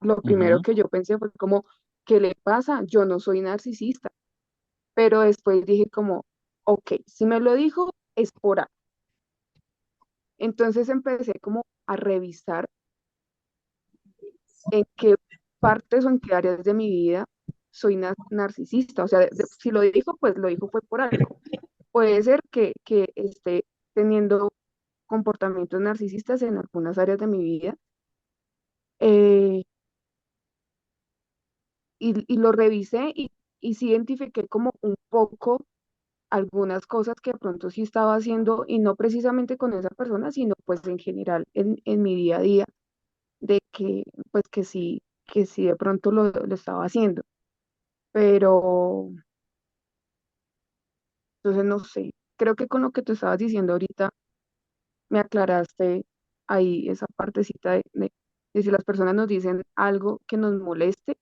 Lo primero ujú, que yo pensé fue como, ¿qué le pasa? Yo no soy narcisista. Pero después dije como, ok, si me lo dijo, es por algo. Entonces empecé como a revisar en qué partes o en qué áreas de mi vida soy narcisista. O sea, si lo dijo, pues lo dijo fue por algo. Puede ser que esté teniendo comportamientos narcisistas en algunas áreas de mi vida, eh, y lo revisé y sí identifiqué como un poco algunas cosas que de pronto sí estaba haciendo y no precisamente con esa persona, sino pues en general en mi día a día, de que pues que sí de pronto lo estaba haciendo. Pero entonces no sé, creo que con lo que tú estabas diciendo ahorita me aclaraste ahí esa partecita de si las personas nos dicen algo que nos moleste,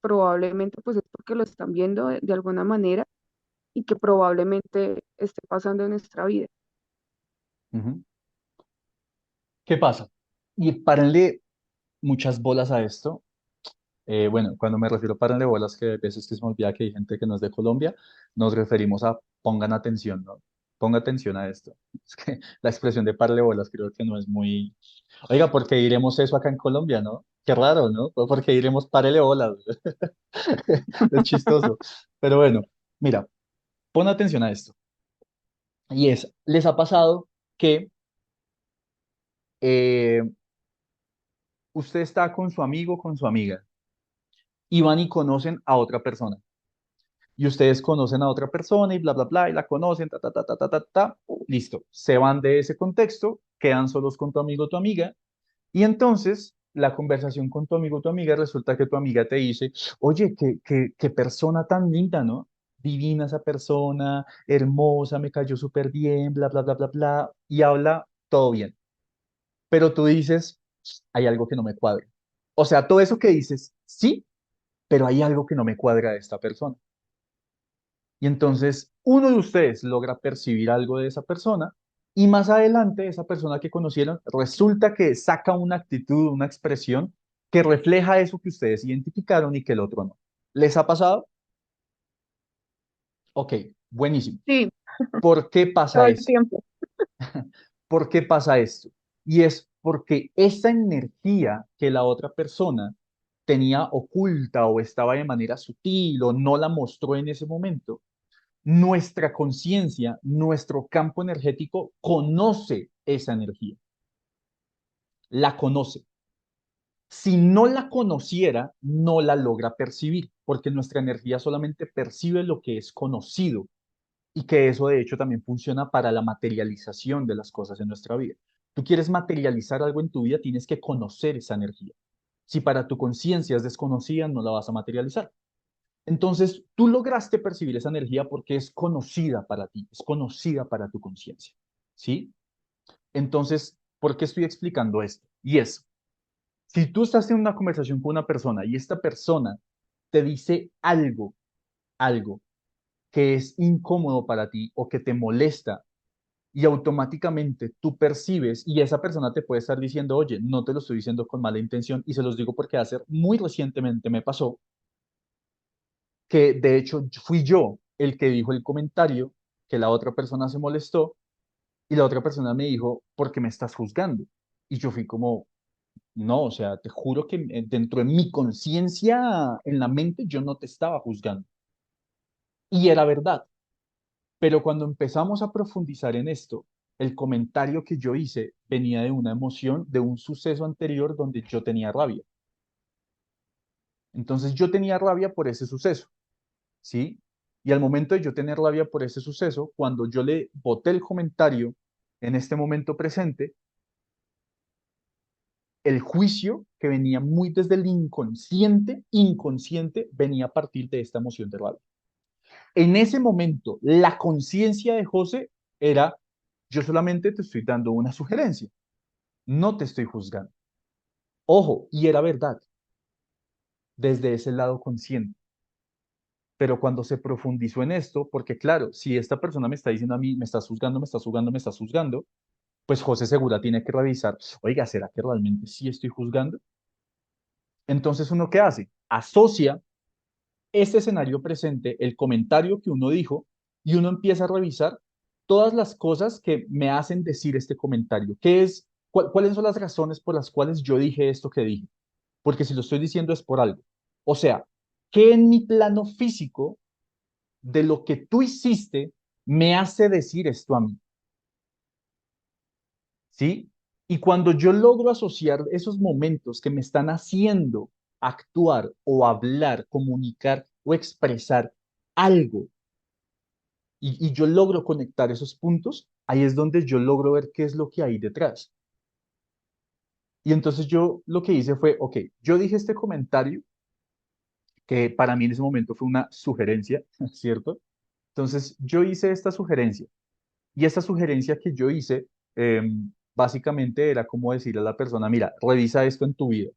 probablemente pues es porque lo están viendo de alguna manera y que probablemente esté pasando en nuestra vida. ujú. ¿Qué pasa? Y párenle muchas bolas a esto. Bueno, cuando me refiero a párenle bolas, que a veces que se me olvida que hay gente que no es de Colombia, nos referimos a pongan atención, ¿no? ponga atención a esto. Es que la expresión de parle bolas creo que no es muy... Oiga, ¿por qué diremos eso acá en Colombia, no? Qué raro, ¿no? ¿Por qué diremos párele bolas? Es chistoso. Pero bueno, mira, pon atención a esto. Y es, ¿les ha pasado que eh, usted está con su amigo, con su amiga, y van y conocen a otra persona? Y ustedes conocen a otra persona y bla, bla, bla, y la conocen, ta, ta, ta, ta, ta, ta, ta, listo. Se van de ese contexto, quedan solos con tu amigo o tu amiga, y entonces la conversación con tu amigo o tu amiga resulta que tu amiga te dice, oye, qué persona tan linda, ¿no? Divina esa persona, hermosa, me cayó súper bien, bla, bla, bla, bla, bla, y habla todo bien. Pero tú dices, hay algo que no me cuadra. O sea, todo eso que dices, sí, pero hay algo que no me cuadra de esta persona. Y entonces uno de ustedes logra percibir algo de esa persona y más adelante esa persona que conocieron resulta que saca una actitud, una expresión que refleja eso que ustedes identificaron y que el otro no. ¿Les ha pasado? Ok, buenísimo. Sí, ¿Por qué todo pasa el esto? tiempo. ¿Por qué pasa esto? Y es porque esa energía que la otra persona tenía oculta o estaba de manera sutil o no la mostró en ese momento, nuestra conciencia, nuestro campo energético conoce esa energía, la conoce. Si no la conociera, no la logra percibir, porque nuestra energía solamente percibe lo que es conocido y que eso de hecho también funciona para la materialización de las cosas en nuestra vida. Tú quieres materializar algo en tu vida, tienes que conocer esa energía. Si para tu conciencia es desconocida, no la vas a materializar. Entonces, tú lograste percibir esa energía porque es conocida para ti, es conocida para tu conciencia, ¿sí? Entonces, ¿por qué estoy explicando esto? Y es, si tú estás en una conversación con una persona y esta persona te dice algo que es incómodo para ti o que te molesta y automáticamente tú percibes y esa persona te puede estar diciendo, oye, no te lo estoy diciendo con mala intención y se los digo porque hace muy recientemente me pasó que de hecho fui yo el que dijo el comentario, que la otra persona se molestó y la otra persona me dijo, ¿por qué me estás juzgando? Y yo fui como, no, o sea, te juro que dentro de mi conciencia, en la mente, yo no te estaba juzgando. Y era verdad. Pero cuando empezamos a profundizar en esto, el comentario que yo hice venía de una emoción, de un suceso anterior donde yo tenía rabia. Entonces yo tenía rabia por ese suceso. ¿Sí? Y al momento de yo tener rabia por ese suceso, cuando yo le boté el comentario en este momento presente, el juicio que venía muy desde el inconsciente, venía a partir de esta emoción de rabia. En ese momento, la conciencia de José era, yo solamente te estoy dando una sugerencia, no te estoy juzgando. Ojo, y era verdad, desde ese lado consciente. Pero cuando se profundizó en esto, porque claro, si esta persona me está diciendo a mí, me estás juzgando, me estás juzgando, me estás juzgando, pues José Segura tiene que revisar, oiga, ¿será que realmente sí estoy juzgando? Entonces, ¿uno qué hace? Asocia este escenario presente, el comentario que uno dijo, y uno empieza a revisar todas las cosas que me hacen decir este comentario. ¿Qué es, cuáles son las razones por las cuales yo dije esto que dije? Porque si lo estoy diciendo es por algo. O sea, ¿qué en mi plano físico de lo que tú hiciste me hace decir esto a mí? ¿Sí? Y cuando yo logro asociar esos momentos que me están haciendo actuar o hablar, comunicar o expresar algo, y yo logro conectar esos puntos, ahí es donde yo logro ver qué es lo que hay detrás. Y entonces yo lo que hice fue, ok, yo dije este comentario que para mí en ese momento fue una sugerencia, ¿cierto? Entonces yo hice esta sugerencia. Y esta sugerencia que yo hice, básicamente era como decirle a la persona, mira, revisa esto en tu vida,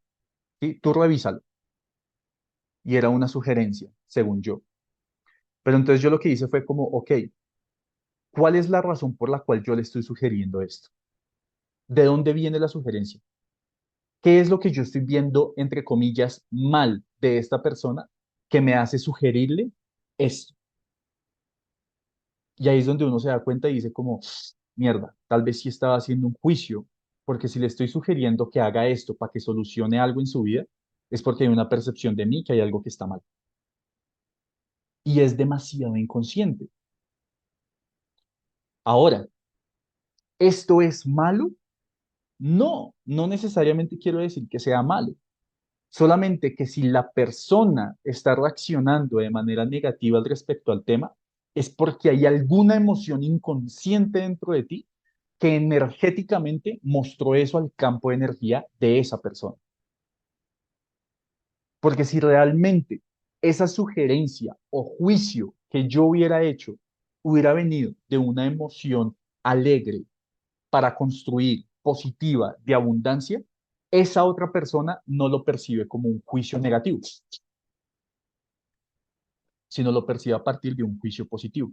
¿sí? Tú revísalo. Y era una sugerencia, según yo. Pero entonces yo lo que hice fue como, ok, ¿cuál es la razón por la cual yo le estoy sugiriendo esto? ¿De dónde viene la sugerencia? ¿Qué es lo que yo estoy viendo, entre comillas, mal de esta persona que me hace sugerirle esto? Y ahí es donde uno se da cuenta y dice como, mierda, tal vez sí estaba haciendo un juicio, porque si le estoy sugiriendo que haga esto para que solucione algo en su vida, es porque hay una percepción de mí que hay algo que está mal. Y es demasiado inconsciente. Ahora, ¿esto es malo? No, no necesariamente quiero decir que sea malo. Solamente que si la persona está reaccionando de manera negativa al respecto al tema, es porque hay alguna emoción inconsciente dentro de ti que energéticamente mostró eso al campo de energía de esa persona. Porque si realmente esa sugerencia o juicio que yo hubiera hecho hubiera venido de una emoción alegre para construir positiva de abundancia, esa otra persona no lo percibe como un juicio negativo, sino lo percibe a partir de un juicio positivo.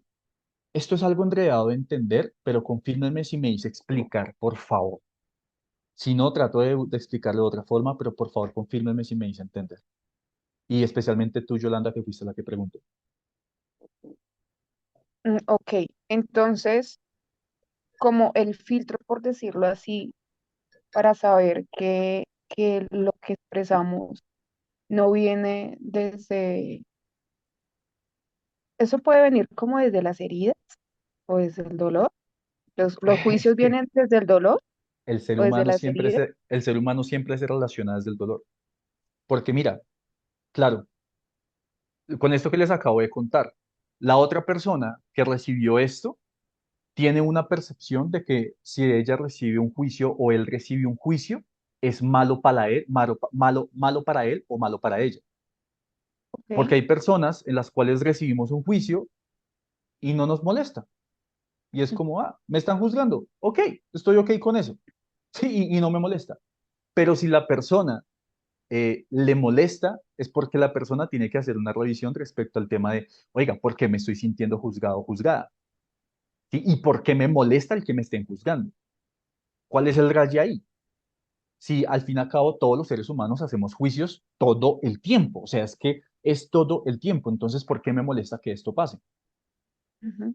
Esto es algo enredado de entender, pero confírmenme si me hice explicar, por favor. Si no, trato de explicarlo de otra forma, pero por favor, confírmenme si me hice entender. Y especialmente tú, Yolanda, que fuiste la que preguntó. Ok, entonces, como el filtro, por decirlo así, para saber que lo que expresamos no viene desde, eso puede venir como desde las heridas o desde el dolor. Los Es juicios que vienen desde el dolor el ser o desde humano las siempre heridas. el ser humano siempre se relaciona desde el dolor. Porque mira, claro, con esto que les acabo de contar, la otra persona que recibió esto tiene una percepción de que si ella recibe un juicio o él recibe un juicio, es malo para él, malo para él o malo para ella. Ok, Porque hay personas en las cuales recibimos un juicio y no nos molesta. Y es como, ah, me están juzgando. Ok, estoy ok con eso. Sí, y no me molesta. Pero si la persona le molesta, es porque la persona tiene que hacer una revisión respecto al tema de, oiga, ¿por qué me estoy sintiendo juzgado o juzgada? ¿Sí? ¿Y por qué me molesta el que me estén juzgando? ¿Cuál es el rayo ahí? Si al fin y al cabo todos los seres humanos hacemos juicios todo el tiempo, o sea, es que es todo el tiempo, entonces, ¿por qué me molesta que esto pase? ujú,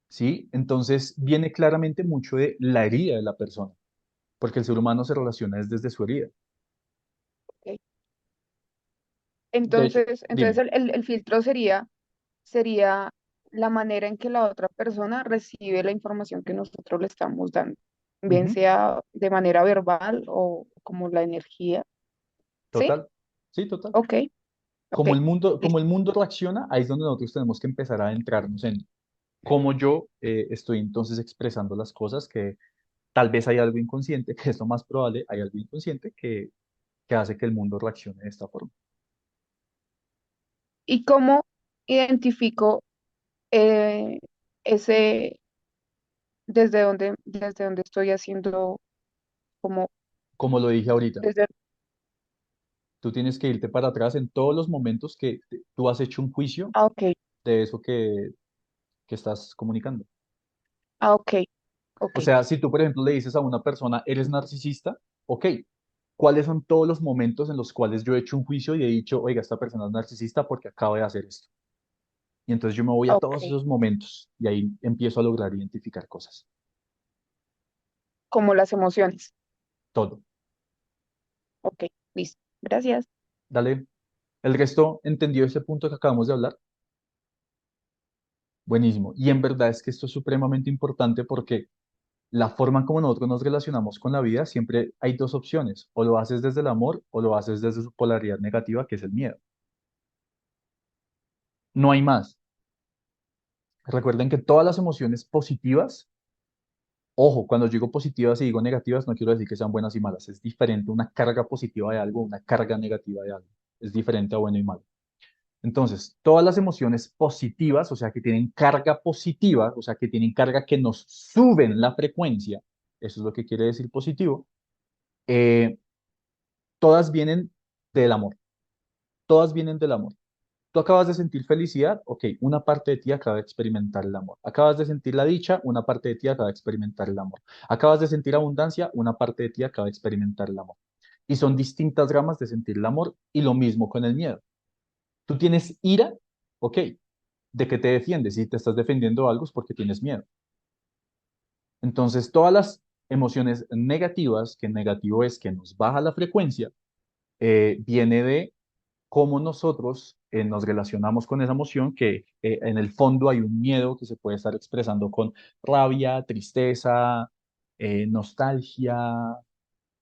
¿Sí? Entonces viene claramente mucho de la herida de la persona, porque el ser humano se relaciona desde su herida. ok. De hecho, Entonces dime, el filtro sería la manera en que la otra persona recibe la información que nosotros le estamos dando, bien ujú, sea de manera verbal o como la energía. ¿Sí? total, sí, total. Ok, ok, Como listo. el mundo reacciona, ahí es donde nosotros tenemos que empezar a adentrarnos en cómo yo estoy entonces expresando las cosas, que tal vez hay algo inconsciente, que es lo más probable, hay algo inconsciente que hace que el mundo reaccione de esta forma. ¿Y cómo identifico eh, ese, desde dónde estoy haciendo como Como lo dije ahorita, desde, tú tienes que irte para atrás en todos los momentos que tú has hecho un juicio ok, de eso que estás comunicando. ok, O ok, sea, si tú, por ejemplo, le dices a una persona, eres narcisista, ok, ¿cuáles son todos los momentos en los cuales yo he hecho un juicio y he dicho, oiga, esta persona es narcisista porque acaba de hacer esto? Y entonces yo me voy a todos ok, esos momentos y ahí empiezo a lograr identificar cosas. como las emociones. Todo. Ok, listo. Gracias. Dale. ¿El resto entendió ese punto que acabamos de hablar? Buenísimo. Y en verdad es que esto es supremamente importante porque la forma en como nosotros nos relacionamos con la vida, siempre hay dos opciones. O lo haces desde el amor o lo haces desde su polaridad negativa, que es el miedo. No hay más. Recuerden que todas las emociones positivas, ojo, cuando digo positivas y digo negativas, no quiero decir que sean buenas y malas. Es diferente una carga positiva de algo, una carga negativa de algo. Es diferente a bueno y malo. Entonces, todas las emociones positivas, o sea, que tienen carga positiva, o sea, que tienen carga que nos suben la frecuencia, eso es lo que quiere decir positivo, eh, todas vienen del amor, todas vienen del amor. Tú acabas de sentir felicidad, ok, una parte de ti acaba de experimentar el amor. Acabas de sentir la dicha, una parte de ti acaba de experimentar el amor. Acabas de sentir abundancia, una parte de ti acaba de experimentar el amor. Y son distintas ramas de sentir el amor y lo mismo con el miedo. Tú tienes ira, ok, ¿De qué te defiendes? Si te estás defendiendo algo es porque tienes miedo. Entonces, todas las emociones negativas, que negativo es que nos baja la frecuencia, viene de cómo nosotros nos relacionamos con esa emoción, que en el fondo hay un miedo que se puede estar expresando con rabia, tristeza, nostalgia,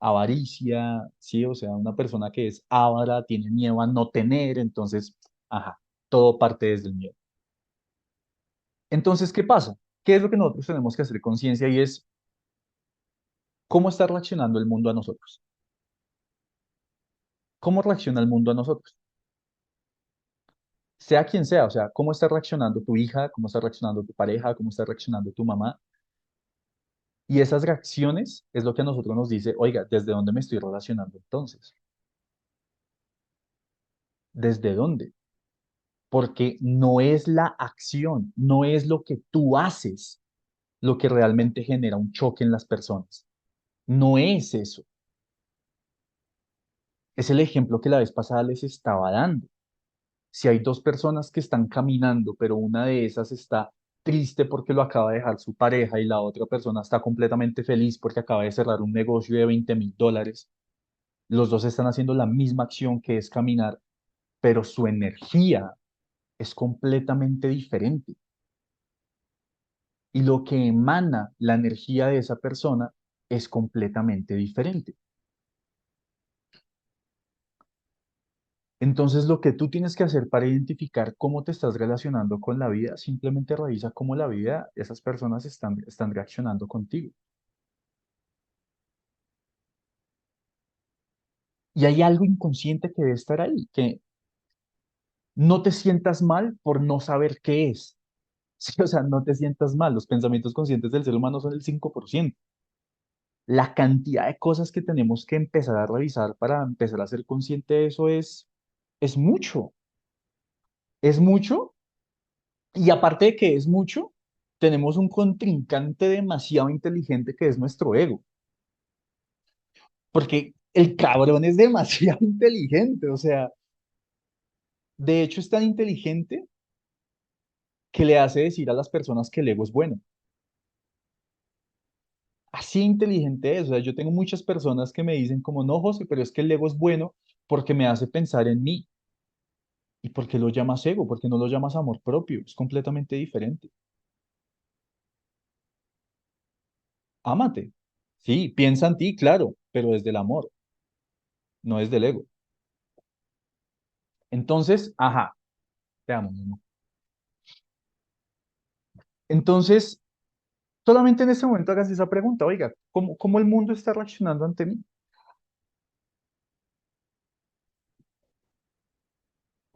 avaricia, ¿sí? O sea, una persona que es avara tiene miedo a no tener, entonces, ajá, todo parte desde el miedo. Entonces, ¿qué pasa? ¿Qué es lo que nosotros tenemos que hacer conciencia? Y es cómo está reaccionando el mundo a nosotros. ¿Cómo reacciona el mundo a nosotros? Sea quien sea, o sea, cómo está reaccionando tu hija, cómo está reaccionando tu pareja, cómo está reaccionando tu mamá. Y esas reacciones es lo que a nosotros nos dice, oiga, ¿desde dónde me estoy relacionando entonces? ¿Desde dónde? Porque no es la acción, no es lo que tú haces lo que realmente genera un choque en las personas. No es eso. Es el ejemplo que la vez pasada les estaba dando. Si hay dos personas que están caminando, pero una de esas está triste porque lo acaba de dejar su pareja y la otra persona está completamente feliz porque acaba de cerrar un negocio de $20,000, los dos están haciendo la misma acción que es caminar, pero su energía es completamente diferente. Y lo que emana la energía de esa persona es completamente diferente. Entonces, lo que tú tienes que hacer para identificar cómo te estás relacionando con la vida, simplemente revisa cómo la vida, esas personas están reaccionando contigo. Y hay algo inconsciente que debe estar ahí, que no te sientas mal por no saber qué es. Sí, o sea, no te sientas mal. Los pensamientos conscientes del ser humano son el 5%. La cantidad de cosas que tenemos que empezar a revisar para empezar a ser consciente de eso es mucho. Es mucho. Y aparte de que es mucho, tenemos un contrincante demasiado inteligente que es nuestro ego. Porque el cabrón es demasiado inteligente. O sea, de hecho es tan inteligente que le hace decir a las personas que el ego es bueno. Así inteligente es. O sea, yo tengo muchas personas que me dicen como, no, José, pero es que el ego es bueno porque me hace pensar en mí. ¿Y por qué lo llamas ego? ¿Por qué no lo llamas amor propio? Es completamente diferente. Ámate. Sí, piensa en ti, claro, pero desde el amor, no desde el ego. Entonces, ajá, te amo, mi amor. Entonces, solamente en este momento hagas esa pregunta, oiga, ¿cómo el mundo está reaccionando ante mí?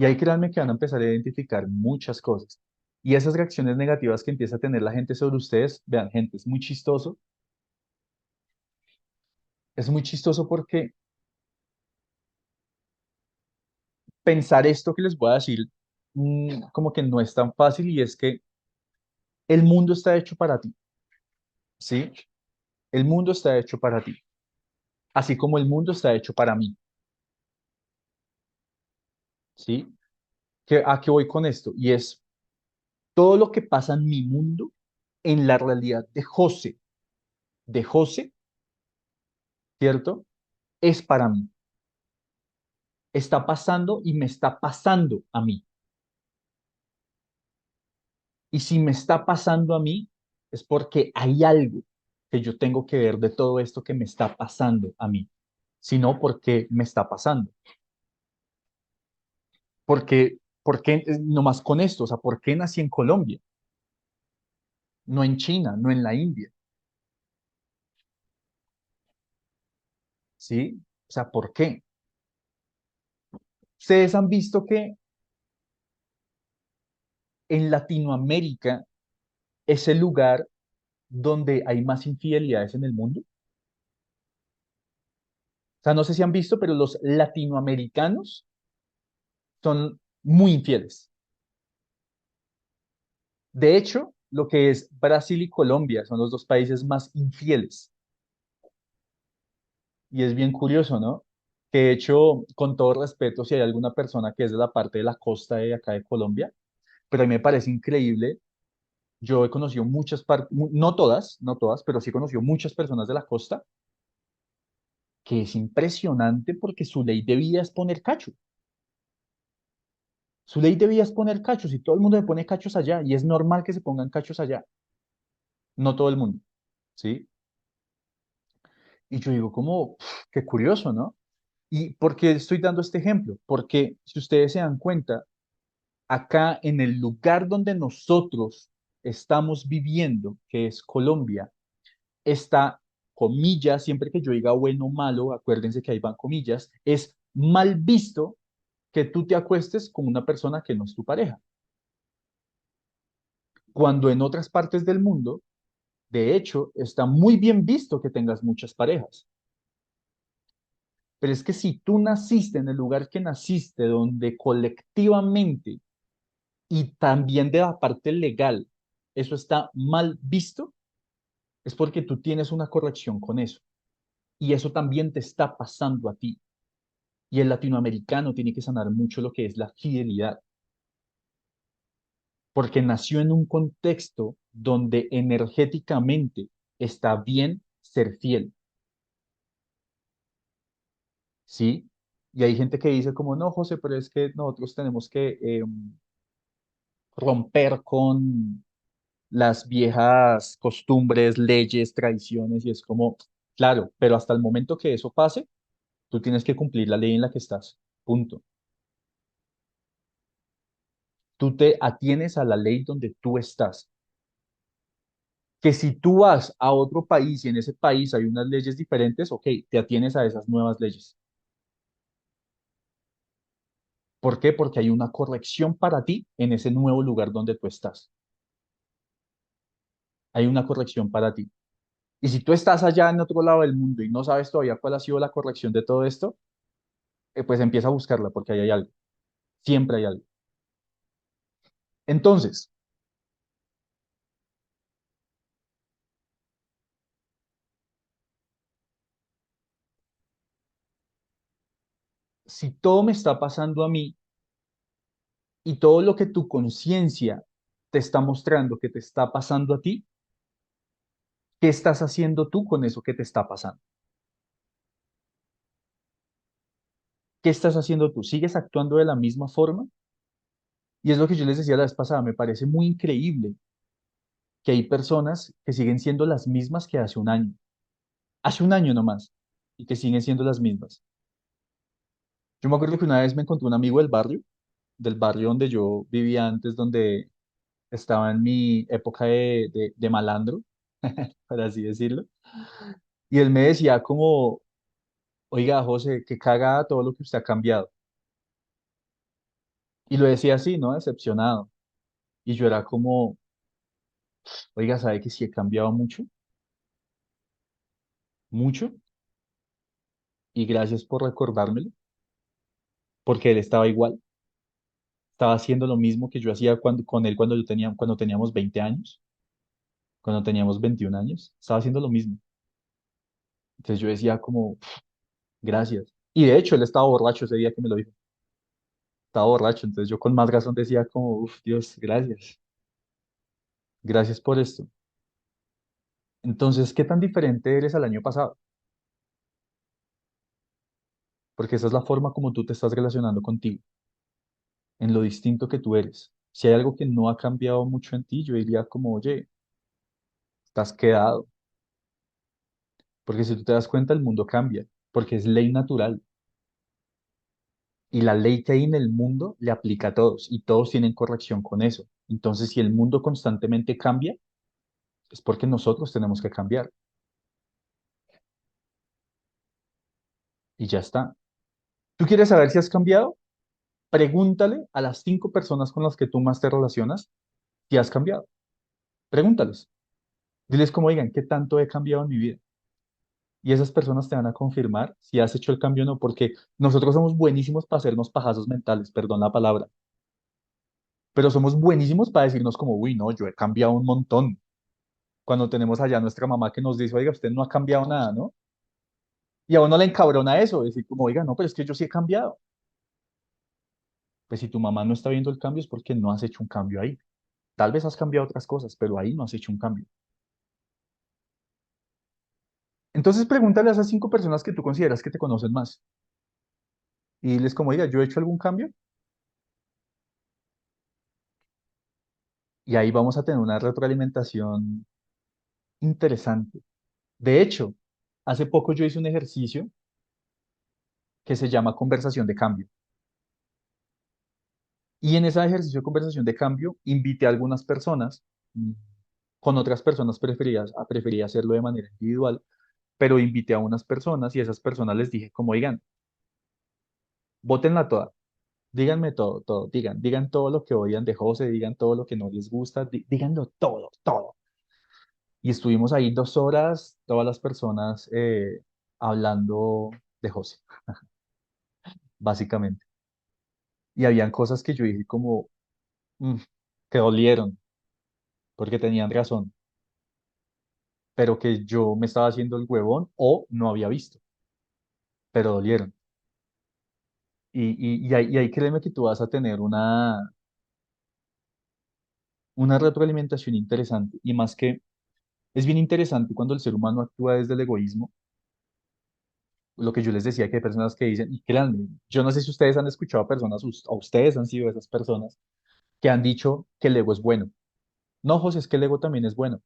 Y ahí créanme que van a empezar a identificar muchas cosas. Y esas reacciones negativas que empieza a tener la gente sobre ustedes, vean, gente, es muy chistoso porque pensar esto que les voy a decir, como que no es tan fácil y es que el mundo está hecho para ti, ¿sí? El mundo está hecho para ti, así como el mundo está hecho para mí, ¿sí? ¿A qué voy con esto? Y es todo lo que pasa en mi mundo, en la realidad de José, ¿cierto? Es para mí. Está pasando y me está pasando a mí. Y si me está pasando a mí, es porque hay algo que yo tengo que ver de todo esto que me está pasando a mí, sino porque me está pasando. Porque nomás con esto, o sea, ¿por qué nací en Colombia? No en China, no en la India, ¿sí? O sea, ¿por qué? Ustedes han visto que en Latinoamérica es el lugar donde hay más infidelidades en el mundo. O sea, no sé si han visto, pero los latinoamericanos son muy infieles. De hecho, lo que es Brasil y Colombia son los dos países más infieles. Y es bien curioso, ¿no? Que de hecho, con todo respeto, si hay alguna persona que es de la parte de la costa de acá de Colombia, pero a mí me parece increíble. Yo he conocido muchas partes, no todas, no todas, pero sí he conocido muchas personas de la costa que es impresionante porque su ley de vida es poner cacho. Su ley de vida es poner cachos y todo el mundo se pone cachos allá y es normal que se pongan cachos allá. No todo el mundo, ¿sí? Y yo digo, como, qué curioso, ¿no? ¿Y por qué estoy dando este ejemplo? Porque si ustedes se dan cuenta, acá en el lugar donde nosotros estamos viviendo, que es Colombia, está, comillas, siempre que yo diga bueno o malo, acuérdense que ahí van comillas, es mal visto que tú te acuestes con una persona que no es tu pareja. Cuando en otras partes del mundo, de hecho, está muy bien visto que tengas muchas parejas. Pero es que si tú naciste en el lugar que naciste, donde colectivamente y también de la parte legal eso está mal visto, es porque tú tienes una corrección con eso. Y eso también te está pasando a ti. Y el latinoamericano tiene que sanar mucho lo que es la fidelidad, porque nació en un contexto donde energéticamente está bien ser fiel, ¿sí? Y hay gente que dice como, no, José, pero es que nosotros tenemos que romper con las viejas costumbres, leyes, tradiciones, y es como, claro, pero hasta el momento que eso pase, tú tienes que cumplir la ley en la que estás, punto. Tú te atienes a la ley donde tú estás. Que si tú vas a otro país y en ese país hay unas leyes diferentes, ok, te atienes a esas nuevas leyes. ¿Por qué? Porque hay una corrección para ti en ese nuevo lugar donde tú estás. Hay una corrección para ti. Y si tú estás allá en otro lado del mundo y no sabes todavía cuál ha sido la corrección de todo esto, pues empieza a buscarla porque ahí hay algo. Siempre hay algo. Entonces, si todo me está pasando a mí y todo lo que tu conciencia te está mostrando que te está pasando a ti, ¿qué estás haciendo tú con eso que te está pasando? ¿Qué estás haciendo tú? ¿Sigues actuando de la misma forma? Y es lo que yo les decía la vez pasada, me parece muy increíble que hay personas que siguen siendo las mismas que hace un año nomás, y que siguen siendo las mismas. Yo me acuerdo que una vez me encontré un amigo del barrio donde yo vivía antes, donde estaba en mi época de malandro, por así decirlo, y él me decía como, oiga, José, qué cagada todo lo que usted ha cambiado. Y lo decía así, ¿no? Decepcionado. Y yo era como, oiga, ¿sabe que sí he cambiado mucho? Mucho. Y gracias por recordármelo, porque él estaba igual, estaba haciendo lo mismo que yo hacía con él cuando teníamos 20 años, cuando teníamos 21 años, estaba haciendo lo mismo. Entonces yo decía como, gracias. Y de hecho, él estaba borracho ese día que me lo dijo, estaba borracho, entonces yo con más razón decía como, uff, Dios, gracias, gracias por esto. Entonces, ¿qué tan diferente eres al año pasado? Porque esa es la forma como tú te estás relacionando contigo, en lo distinto que tú eres. Si hay algo que no ha cambiado mucho en ti, yo diría como, oye, estás quedado. Porque si tú te das cuenta, el mundo cambia, porque es ley natural. Y la ley que hay en el mundo le aplica a todos y todos tienen corrección con eso. Entonces, si el mundo constantemente cambia, es porque nosotros tenemos que cambiar. Y ya está. ¿Tú quieres saber si has cambiado? Pregúntale a las 5 personas con las que tú más te relacionas si has cambiado. Pregúntales. Diles como, oigan, ¿qué tanto he cambiado en mi vida? Y esas personas te van a confirmar si has hecho el cambio o no, porque nosotros somos buenísimos para hacernos pajazos mentales, perdón la palabra, pero somos buenísimos para decirnos como, uy, no, yo he cambiado un montón. Cuando tenemos allá nuestra mamá que nos dice, oiga, usted no ha cambiado nada, ¿no? Y a uno le encabrona eso, decir como, oiga, no, pero es que yo sí he cambiado. Pues si tu mamá no está viendo el cambio es porque no has hecho un cambio ahí. Tal vez has cambiado otras cosas, pero ahí no has hecho un cambio. Entonces pregúntale a esas 5 personas que tú consideras que te conocen más y diles como, oiga, ¿yo he hecho algún cambio? Y ahí vamos a tener una retroalimentación interesante. De hecho, hace poco yo hice un ejercicio que se llama conversación de cambio. Y en ese ejercicio de conversación de cambio invité a algunas personas, con otras personas prefería hacerlo de manera individual, pero invité a unas personas y a esas personas les dije como, oigan, bótenla toda, díganme todo, todo, digan todo lo que odian de José, digan todo lo que no les gusta, díganlo todo, todo. Y estuvimos ahí 2 horas, todas las personas hablando de José, básicamente. Y habían cosas que yo dije como, "Mm", que dolieron, porque tenían razón, pero que yo me estaba haciendo el huevón o no había visto, pero dolieron. Y ahí créeme que tú vas a tener una retroalimentación interesante. Y más que es bien interesante cuando el ser humano actúa desde el egoísmo, lo que yo les decía, que hay personas que dicen, y créanme, yo no sé si ustedes han escuchado a personas, o ustedes han sido esas personas, que han dicho que el ego es bueno. No, José, es que el ego también es bueno.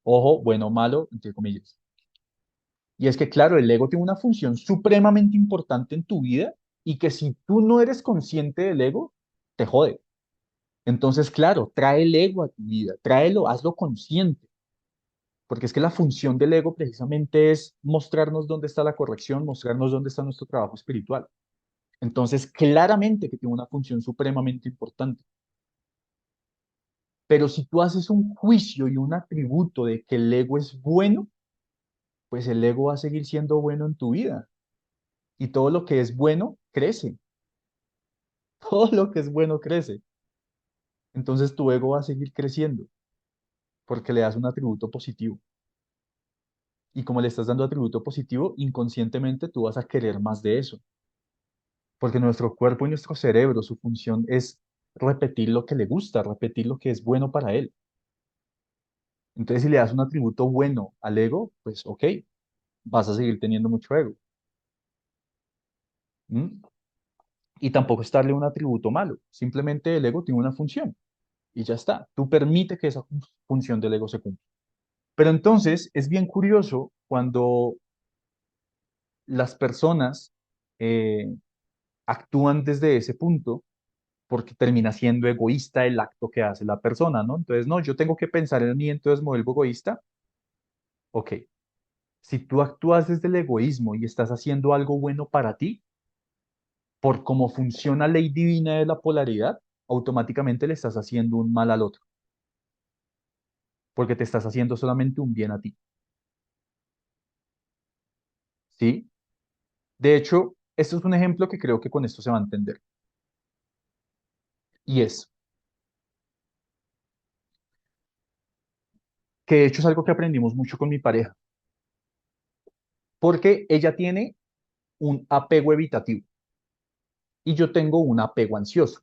Ojo, bueno o malo, entre comillas. Y es que, claro, el ego tiene una función supremamente importante en tu vida y que si tú no eres consciente del ego, te jode. Entonces, claro, trae el ego a tu vida, tráelo, hazlo consciente, porque es que la función del ego precisamente es mostrarnos dónde está la corrección, mostrarnos dónde está nuestro trabajo espiritual. Entonces, claramente que tiene una función supremamente importante. Pero si tú haces un juicio y un atributo de que el ego es bueno, pues el ego va a seguir siendo bueno en tu vida. Y todo lo que es bueno crece. Todo lo que es bueno crece. Entonces tu ego va a seguir creciendo porque le das un atributo positivo. Y como le estás dando atributo positivo, inconscientemente tú vas a querer más de eso. Porque nuestro cuerpo y nuestro cerebro, su función es repetir lo que le gusta, repetir lo que es bueno para él. Entonces, si le das un atributo bueno al ego, pues ok, vas a seguir teniendo mucho ego. ¿Mm? Y tampoco es darle un atributo malo. Simplemente el ego tiene una función y ya está. Tú permite que esa función del ego se cumpla. Pero entonces es bien curioso cuando las personas eh, actúan desde ese punto porque termina siendo egoísta el acto que hace la persona, ¿no? Entonces, no, yo tengo que pensar en mí, entonces me vuelvo egoísta. Ok, si tú actúas desde el egoísmo y estás haciendo algo bueno para ti, por cómo funciona la ley divina de la polaridad, automáticamente le estás haciendo un mal al otro, porque te estás haciendo solamente un bien a ti, ¿sí? De hecho, esto es un ejemplo que creo que con esto se va a entender. Y es que de hecho es algo que aprendimos mucho con mi pareja, porque ella tiene un apego evitativo y yo tengo un apego ansioso,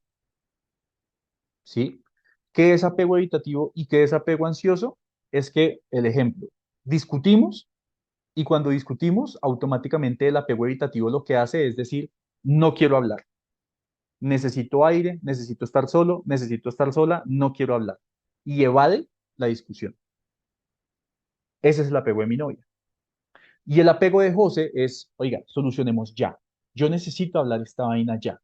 ¿sí? ¿Qué es apego evitativo y qué es apego ansioso? Es que, el ejemplo, discutimos y cuando discutimos, automáticamente el apego evitativo lo que hace es decir, no quiero hablar, necesito aire, necesito estar solo, necesito estar sola, no quiero hablar. Y evade la discusión. Ese es el apego de mi novia. Y el apego de José es, oiga, solucionemos ya. Yo necesito hablar esta vaina ya.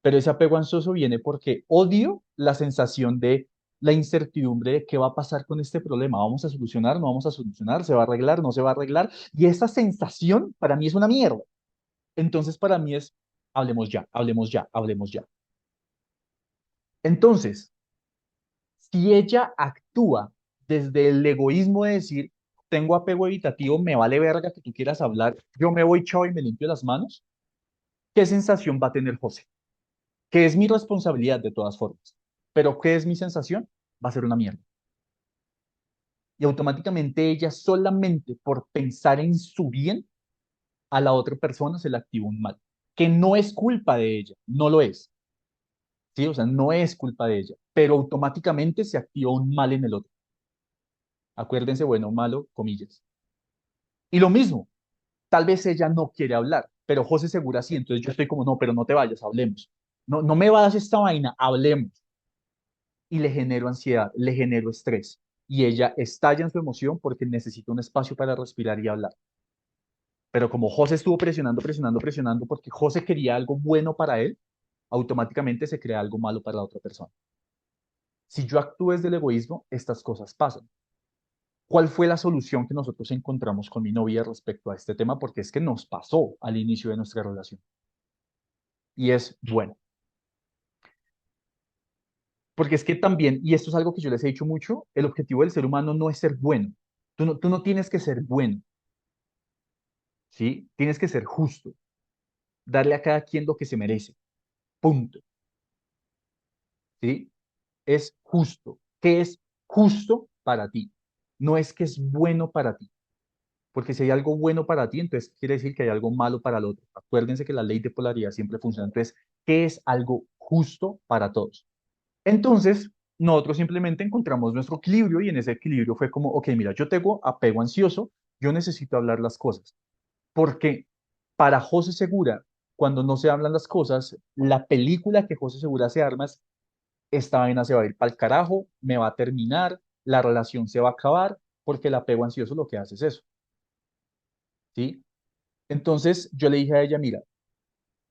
Pero ese apego ansioso viene porque odio la sensación de la incertidumbre de qué va a pasar con este problema. ¿Vamos a solucionar? ¿No vamos a solucionar? ¿Se va a arreglar? ¿No se va a arreglar? Y esa sensación para mí es una mierda. Entonces para mí es, hablemos ya, hablemos ya, hablemos ya. Entonces, si ella actúa desde el egoísmo de decir, tengo apego evitativo, me vale verga que tú quieras hablar, yo me voy, chao, y me limpio las manos, ¿qué sensación va a tener José? Que es mi responsabilidad de todas formas. Pero ¿qué es mi sensación? Va a ser una mierda. Y automáticamente ella solamente por pensar en su bien, a la otra persona se le activa un mal. que no es culpa de ella, no lo es, ¿sí? O sea, no es culpa de ella, pero automáticamente se activa un mal en el otro. Acuérdense, bueno, malo, comillas. Y lo mismo, tal vez ella no quiere hablar, pero José Segura sí, entonces yo estoy como, no, pero no te vayas, hablemos. No, no me vas esta vaina, hablemos. Y le genero ansiedad, le genero estrés. Y ella estalla en su emoción porque necesita un espacio para respirar y hablar. Pero como José estuvo presionando, presionando, presionando, porque José quería algo bueno para él, automáticamente se crea algo malo para la otra persona. Si yo actúo desde el egoísmo, estas cosas pasan. ¿Cuál fue la solución que nosotros encontramos con mi novia respecto a este tema? Porque es que nos pasó al inicio de nuestra relación. Y es, bueno, porque es que también, y esto es algo que yo les he dicho mucho, el objetivo del ser humano no es ser bueno. Tú no tienes que ser bueno, ¿sí? Tienes que ser justo, darle a cada quien lo que se merece, punto, ¿sí? Es justo. ¿Qué es justo para ti? No es que es bueno para ti, porque si hay algo bueno para ti, entonces quiere decir que hay algo malo para el otro. Acuérdense que la ley de polaridad siempre funciona. Entonces, ¿qué es algo justo para todos? Entonces, nosotros simplemente encontramos nuestro equilibrio y en ese equilibrio fue como, ok, mira, yo tengo apego ansioso, yo necesito hablar las cosas, porque para José Segura, cuando no se hablan las cosas, la película que José Segura se arma es, esta vaina se va a ir para el carajo, me va a terminar, la relación se va a acabar, porque el apego ansioso lo que hace es eso, ¿sí? Entonces yo le dije a ella, mira,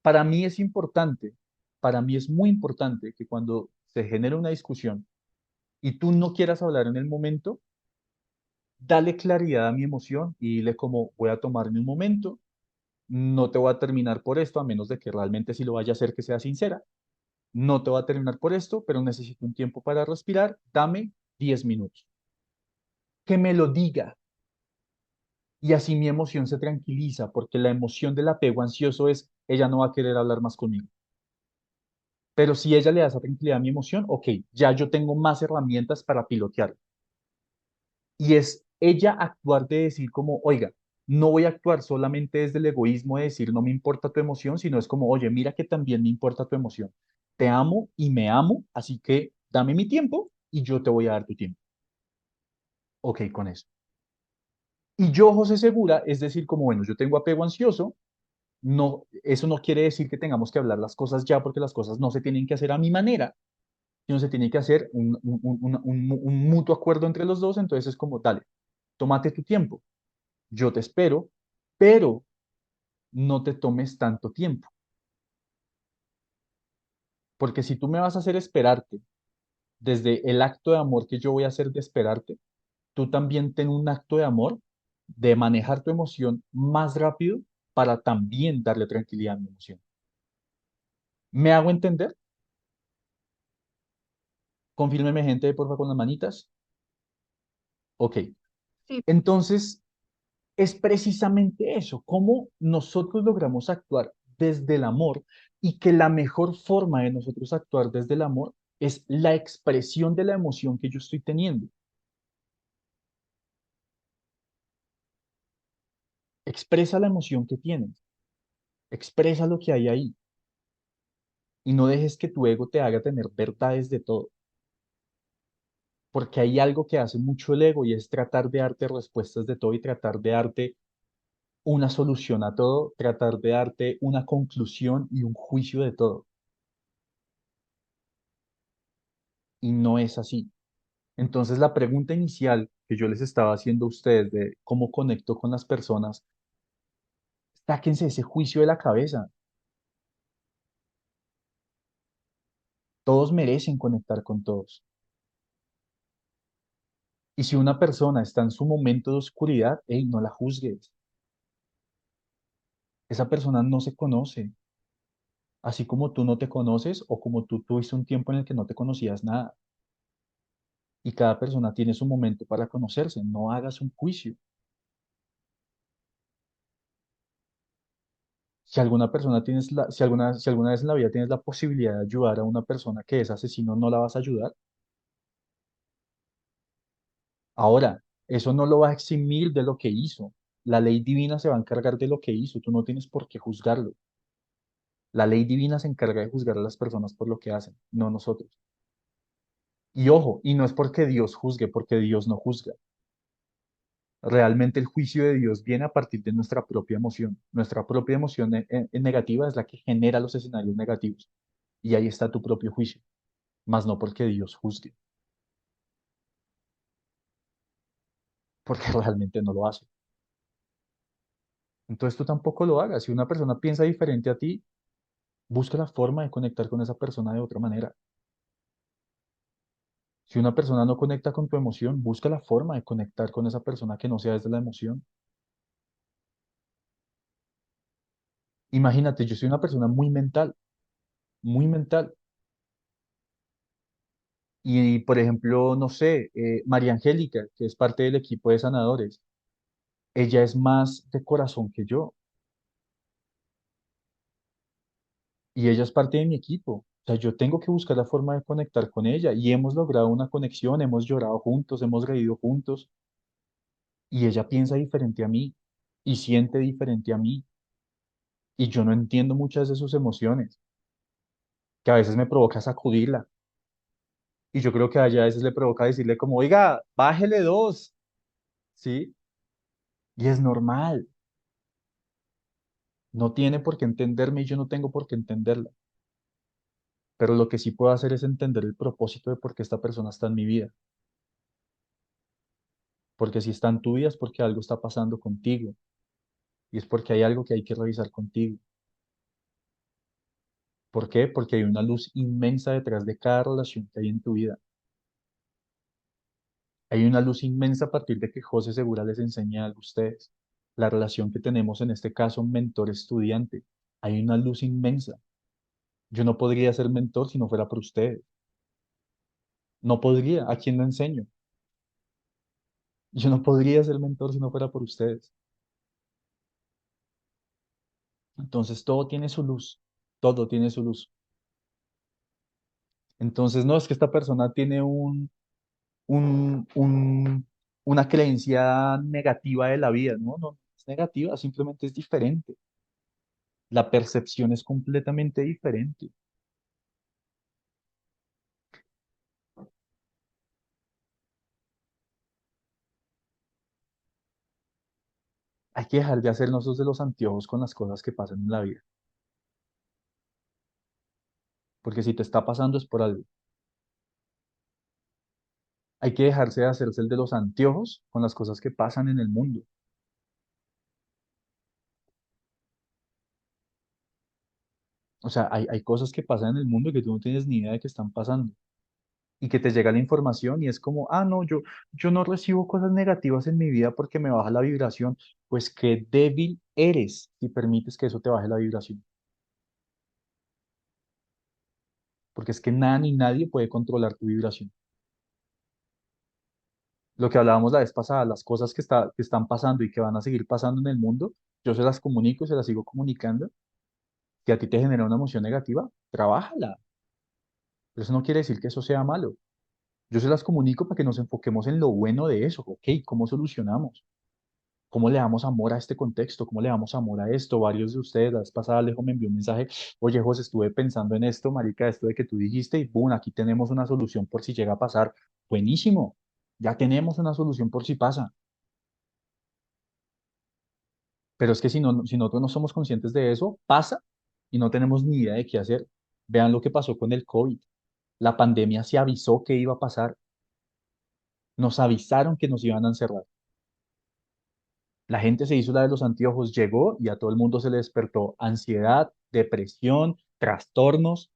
para mí es importante, para mí es muy importante que cuando se genere una discusión y tú no quieras hablar en el momento, dale claridad a mi emoción y dile como voy a tomarme un momento, no te voy a terminar por esto, a menos de que realmente sí lo vaya a hacer que sea sincera, no te voy a terminar por esto, pero necesito un tiempo para respirar, dame 10 minutos. Que me lo diga y así mi emoción se tranquiliza, porque la emoción del apego ansioso es, ella no va a querer hablar más conmigo. Pero si ella le da esa tranquilidad a mi emoción, ok, ya yo tengo más herramientas para pilotear. Y es ella actuar de decir como, oiga, no voy a actuar solamente desde el egoísmo de decir no me importa tu emoción, sino es como, oye, mira que también me importa tu emoción. Te amo y me amo, así que dame mi tiempo y yo te voy a dar tu tiempo. Ok, con eso. Y yo, José Segura, es decir, como, bueno, yo tengo apego ansioso, no, eso no quiere decir que tengamos que hablar las cosas ya, porque las cosas no se tienen que hacer a mi manera, sino se tiene que hacer un mutuo acuerdo entre los dos, entonces es como, dale, tómate tu tiempo, yo te espero, pero no te tomes tanto tiempo, porque si tú me vas a hacer esperarte desde el acto de amor que yo voy a hacer de esperarte, tú también ten un acto de amor de manejar tu emoción más rápido para también darle tranquilidad a mi emoción. ¿Me hago entender? Confírmeme, gente, por favor, con las manitas. Ok. Sí, Entonces, es precisamente eso, cómo nosotros logramos actuar desde el amor y que la mejor forma de nosotros actuar desde el amor es la expresión de la emoción que yo estoy teniendo. Expresa la emoción que tienes, expresa lo que hay ahí y no dejes que tu ego te haga tener verdades de todo, porque hay algo que hace mucho el ego y es tratar de darte respuestas de todo y tratar de darte una solución a todo, tratar de darte una conclusión y un juicio de todo. Y no es así. Entonces, la pregunta inicial que yo les estaba haciendo a ustedes de cómo conecto con las personas, sáquense ese juicio de la cabeza. Todos merecen conectar con todos. Y si una persona está en su momento de oscuridad, hey, no la juzgues. Esa persona no se conoce, así como tú no te conoces o como tú tuviste un tiempo en el que no te conocías nada. Y cada persona tiene su momento para conocerse. No hagas un juicio. Si alguna vez en la vida tienes la posibilidad de ayudar a una persona que es asesino, ¿no la vas a ayudar? Ahora, eso no lo va a eximir de lo que hizo. La ley divina se va a encargar de lo que hizo. Tú no tienes por qué juzgarlo. La ley divina se encarga de juzgar a las personas por lo que hacen, no nosotros. Y ojo, y no es porque Dios juzgue, porque Dios no juzga. Realmente el juicio de Dios viene a partir de nuestra propia emoción. Nuestra propia emoción negativa es la que genera los escenarios negativos. Y ahí está tu propio juicio, más no porque Dios juzgue, porque realmente no lo hace. Entonces tú tampoco lo hagas. Si una persona piensa diferente a ti, busca la forma de conectar con esa persona de otra manera. Si una persona no conecta con tu emoción, busca la forma de conectar con esa persona que no sea desde la emoción. Imagínate, yo soy una persona muy mental, muy mental. Y, por ejemplo, no sé, María Angélica, que es parte del equipo de sanadores, ella es más de corazón que yo y ella es parte de mi equipo. O sea, yo tengo que buscar la forma de conectar con ella y hemos logrado una conexión, hemos llorado juntos, hemos reído juntos y ella piensa diferente a mí y siente diferente a mí y yo no entiendo muchas de sus emociones, que a veces me provoca sacudirla y yo creo que a ella a veces le provoca decirle como, oiga, bájele dos, ¿sí? Y es normal, no tiene por qué entenderme y yo no tengo por qué entenderla, pero lo que sí puedo hacer es entender el propósito de por qué esta persona está en mi vida, porque si está en tu vida es porque algo está pasando contigo y es porque hay algo que hay que revisar contigo. ¿Por qué? Porque hay una luz inmensa detrás de cada relación que hay en tu vida. Hay una luz inmensa a partir de que José Segura les enseña algo a ustedes. La relación que tenemos en este caso, mentor-estudiante. Hay una luz inmensa. Yo no podría ser mentor si no fuera por ustedes. No podría. ¿A quién le enseño? Yo no podría ser mentor si no fuera por ustedes. Entonces todo tiene su luz. Todo tiene su luz. Entonces no es que esta persona tiene un, un- una creencia negativa de la vida. No, no es negativa, simplemente es diferente. La percepción es completamente diferente. Hay que dejar de hacernos de los anteojos con las cosas que pasan en la vida. Porque si te está pasando es por algo. Hay que dejarse de hacerse el de los anteojos con las cosas que pasan en el mundo. O sea, hay cosas que pasan en el mundo que tú no tienes ni idea de que están pasando. Y que te llega la información y es como, ah, no, yo no recibo cosas negativas en mi vida porque me baja la vibración. Pues qué débil eres si permites que eso te baje la vibración. Porque es que nada ni nadie puede controlar tu vibración. Lo que hablábamos la vez pasada, las cosas que están pasando y que van a seguir pasando en el mundo, yo se las comunico, se las sigo comunicando. Si a ti te genera una emoción negativa, trabájala. Pero eso no quiere decir que eso sea malo. Yo se las comunico para que nos enfoquemos en lo bueno de eso. Ok, ¿cómo solucionamos? ¿Cómo le damos amor a este contexto? ¿Cómo le damos amor a esto? Varios de ustedes, la vez pasada Alejo me envió un mensaje, oye José, estuve pensando en esto, marica, esto de que tú dijiste y boom, aquí tenemos una solución por si llega a pasar. Buenísimo, ya tenemos una solución por si pasa. Pero es que si nosotros no somos conscientes de eso, pasa y no tenemos ni idea de qué hacer. Vean lo que pasó con el COVID. La pandemia se avisó que iba a pasar. Nos avisaron que nos iban a encerrar. La gente se hizo la de los anteojos, llegó y a todo el mundo se le despertó ansiedad, depresión, trastornos.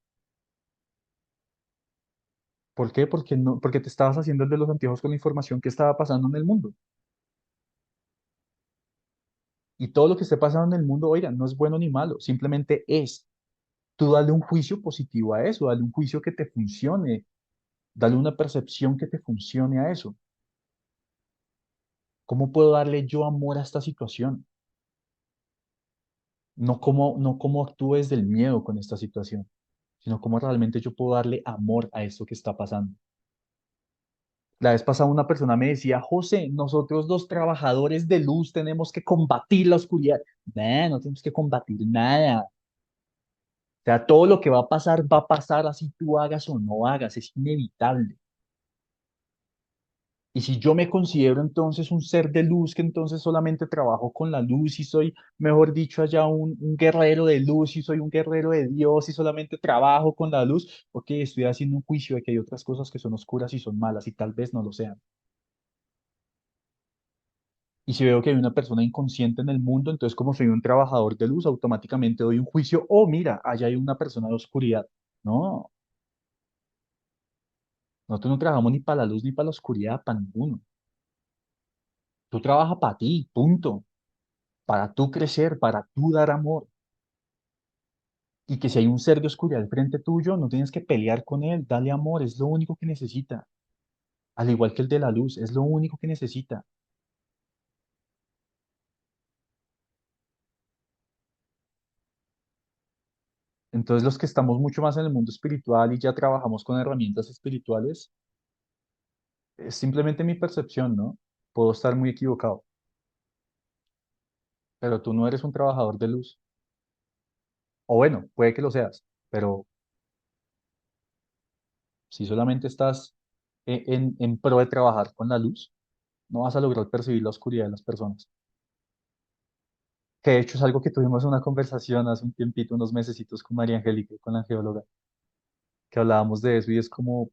¿Por qué? Porque te estabas haciendo el de los anteojos con la información que estaba pasando en el mundo. Y todo lo que esté pasando en el mundo, oiga, no es bueno ni malo, simplemente es. Tú dale un juicio positivo a eso, dale un juicio que te funcione, dale una percepción que te funcione a eso. ¿Cómo puedo darle yo amor a esta situación? No cómo actúo desde el miedo con esta situación, sino cómo realmente yo puedo darle amor a esto que está pasando. La vez pasada una persona me decía, José, nosotros los trabajadores de luz tenemos que combatir la oscuridad. No tenemos que combatir nada. sea, todo lo que va a pasar así tú hagas o no hagas, es inevitable. Y si yo me considero entonces un ser de luz, que entonces solamente trabajo con la luz y soy, mejor dicho, allá un guerrero de luz y soy un guerrero de Dios y solamente trabajo con la luz, ok, estoy haciendo un juicio de que hay otras cosas que son oscuras y son malas y tal vez no lo sean. Y si veo que hay una persona inconsciente en el mundo, entonces como soy un trabajador de luz, automáticamente doy un juicio, oh, mira, allá hay una persona de oscuridad. No, nosotros no trabajamos ni para la luz ni para la oscuridad, para ninguno. Tú trabajas para ti, punto. Para tú crecer, para tú dar amor. Y que si hay un ser de oscuridad al frente tuyo, no tienes que pelear con él, dale amor, es lo único que necesita. Al igual que el de la luz, es lo único que necesita. Entonces los que estamos mucho más en el mundo espiritual y ya trabajamos con herramientas espirituales, es simplemente mi percepción, ¿no? Puedo estar muy equivocado, pero tú no eres un trabajador de luz. O bueno, puede que lo seas, pero si solamente estás en pro de trabajar con la luz, no vas a lograr percibir la oscuridad de las personas. Que de hecho es algo que tuvimos una conversación hace un tiempito, unos mesecitos con María Angélica, con la geóloga, que hablábamos de eso y es como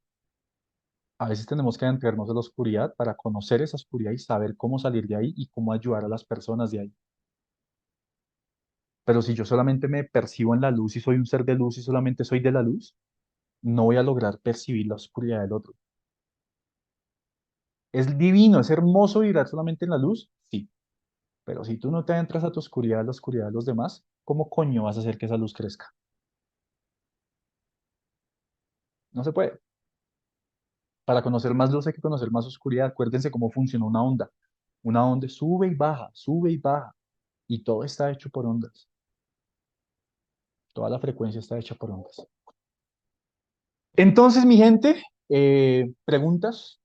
a veces tenemos que adentrarnos a la oscuridad para conocer esa oscuridad y saber cómo salir de ahí y cómo ayudar a las personas de ahí. Pero si yo solamente me percibo en la luz y soy un ser de luz y solamente soy de la luz, no voy a lograr percibir la oscuridad del otro. Es divino, es hermoso vibrar solamente en la luz, sí, pero si tú no te adentras a tu oscuridad, a la oscuridad de los demás, ¿cómo coño vas a hacer que esa luz crezca? No se puede. Para conocer más luz hay que conocer más oscuridad. Acuérdense cómo funciona una onda. Una onda sube y baja, y todo está hecho por ondas. Toda la frecuencia está hecha por ondas. Entonces, mi gente, preguntas.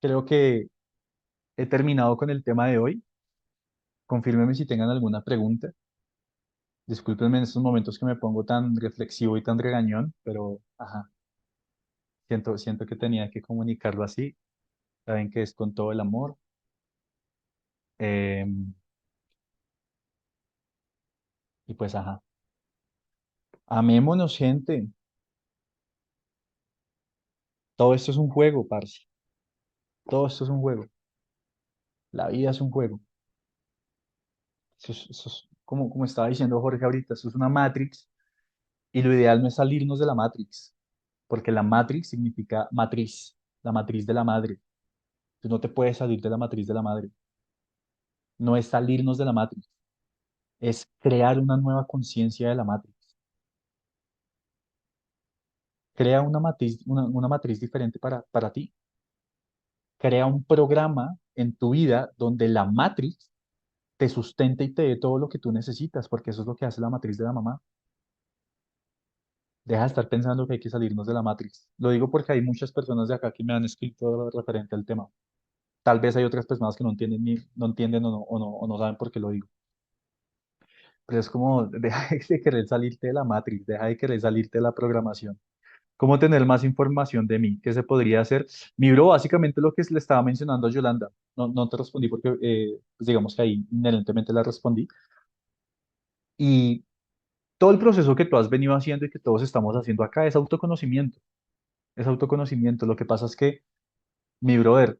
Creo que he terminado con el tema de hoy. Confírmenme si tengan alguna pregunta. Discúlpenme en estos momentos que me pongo tan reflexivo y tan regañón, pero ajá, siento que tenía que comunicarlo así. Saben que es con todo el amor. Eh, y pues ajá, amémonos, gente. Todo esto es un juego, parce. Todo esto es un juego. La vida es un juego. Eso es como estaba diciendo Jorge ahorita, eso es una Matrix y lo ideal no es salirnos de la Matrix, porque la Matrix significa matriz, la matriz de la madre. Tú no te puedes salir de la matriz de la madre. No es salirnos de la Matrix, es crear una nueva conciencia de la Matrix. Crea una matriz diferente para ti. Crea un programa en tu vida donde la Matrix te sustente y te dé todo lo que tú necesitas, porque eso es lo que hace la matriz de la mamá. Deja de estar pensando que hay que salirnos de la Matrix. Lo digo porque hay muchas personas de acá que me han escrito referente al tema. Tal vez hay otras personas que no entienden, no entienden o no saben por qué lo digo. Pero es como, deja de querer salirte de la Matrix, deja de querer salirte de la programación. ¿Cómo tener más información de mí? ¿Qué se podría hacer? Mi bro, básicamente lo que le estaba mencionando a Yolanda. No te respondí porque, pues digamos que ahí inherentemente la respondí. Y todo el proceso que tú has venido haciendo y que todos estamos haciendo acá es autoconocimiento. Es autoconocimiento. Lo que pasa es que, mi brother,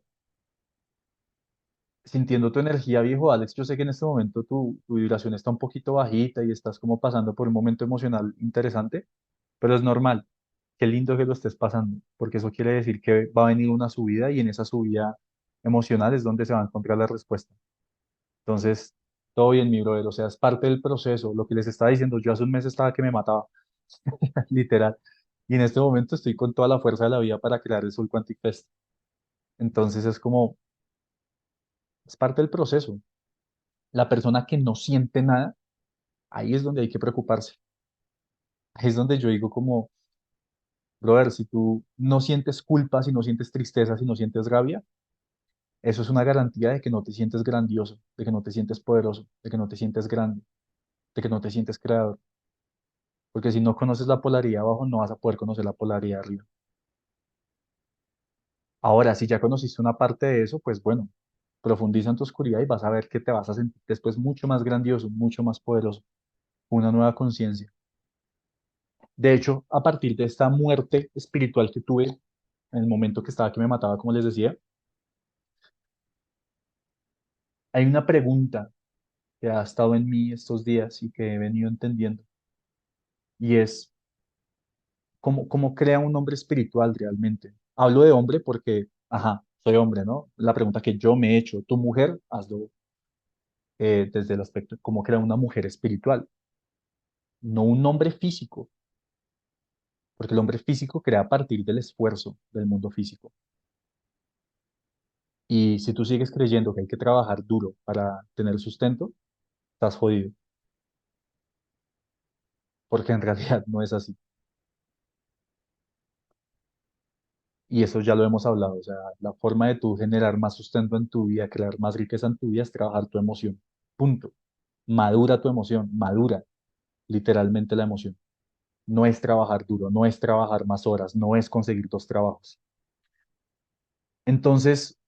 sintiendo tu energía, viejo Alex, yo sé que en este momento tu vibración está un poquito bajita y estás como pasando por un momento emocional interesante, pero es normal. Qué lindo que lo estés pasando, porque eso quiere decir que va a venir una subida y en esa subida emocional es donde se va a encontrar la respuesta. Entonces, todo bien, mi brother, o sea, es parte del proceso. Lo que les estaba diciendo, yo hace un mes estaba que me mataba, literal. Y en este momento estoy con toda la fuerza de la vida para crear el Soul Quantic Fest. Entonces es como, es parte del proceso. La persona que no siente nada, ahí es donde hay que preocuparse. Ahí es donde yo digo como, brother, si tú no sientes culpa, si no sientes tristeza, si no sientes rabia, eso es una garantía de que no te sientes grandioso, de que no te sientes poderoso, de que no te sientes grande, de que no te sientes creador. porque si no conoces la polaridad abajo, no vas a poder conocer la polaridad arriba. Ahora, si ya conociste una parte de eso, pues bueno, profundiza en tu oscuridad y vas a ver que te vas a sentir después mucho más grandioso, mucho más poderoso, una nueva conciencia. De hecho, a partir de esta muerte espiritual que tuve en el momento que estaba que me mataba, como les decía, hay una pregunta que ha estado en mí estos días y que he venido entendiendo, y es, ¿cómo crea un hombre espiritual realmente? Hablo de hombre porque, ajá, soy hombre, ¿no? La pregunta que yo me he hecho, tu mujer, hazlo desde el aspecto de cómo crea una mujer espiritual, no un hombre físico, porque el hombre físico crea a partir del esfuerzo del mundo físico. Y si tú sigues creyendo que hay que trabajar duro para tener sustento, estás jodido, porque en realidad no es así. Y eso ya lo hemos hablado, o sea, la forma de tú generar más sustento en tu vida, crear más riqueza en tu vida es trabajar tu emoción. Punto. Madura tu emoción, madura literalmente la emoción. No es trabajar duro, no es trabajar más horas, no es conseguir dos trabajos. Entonces,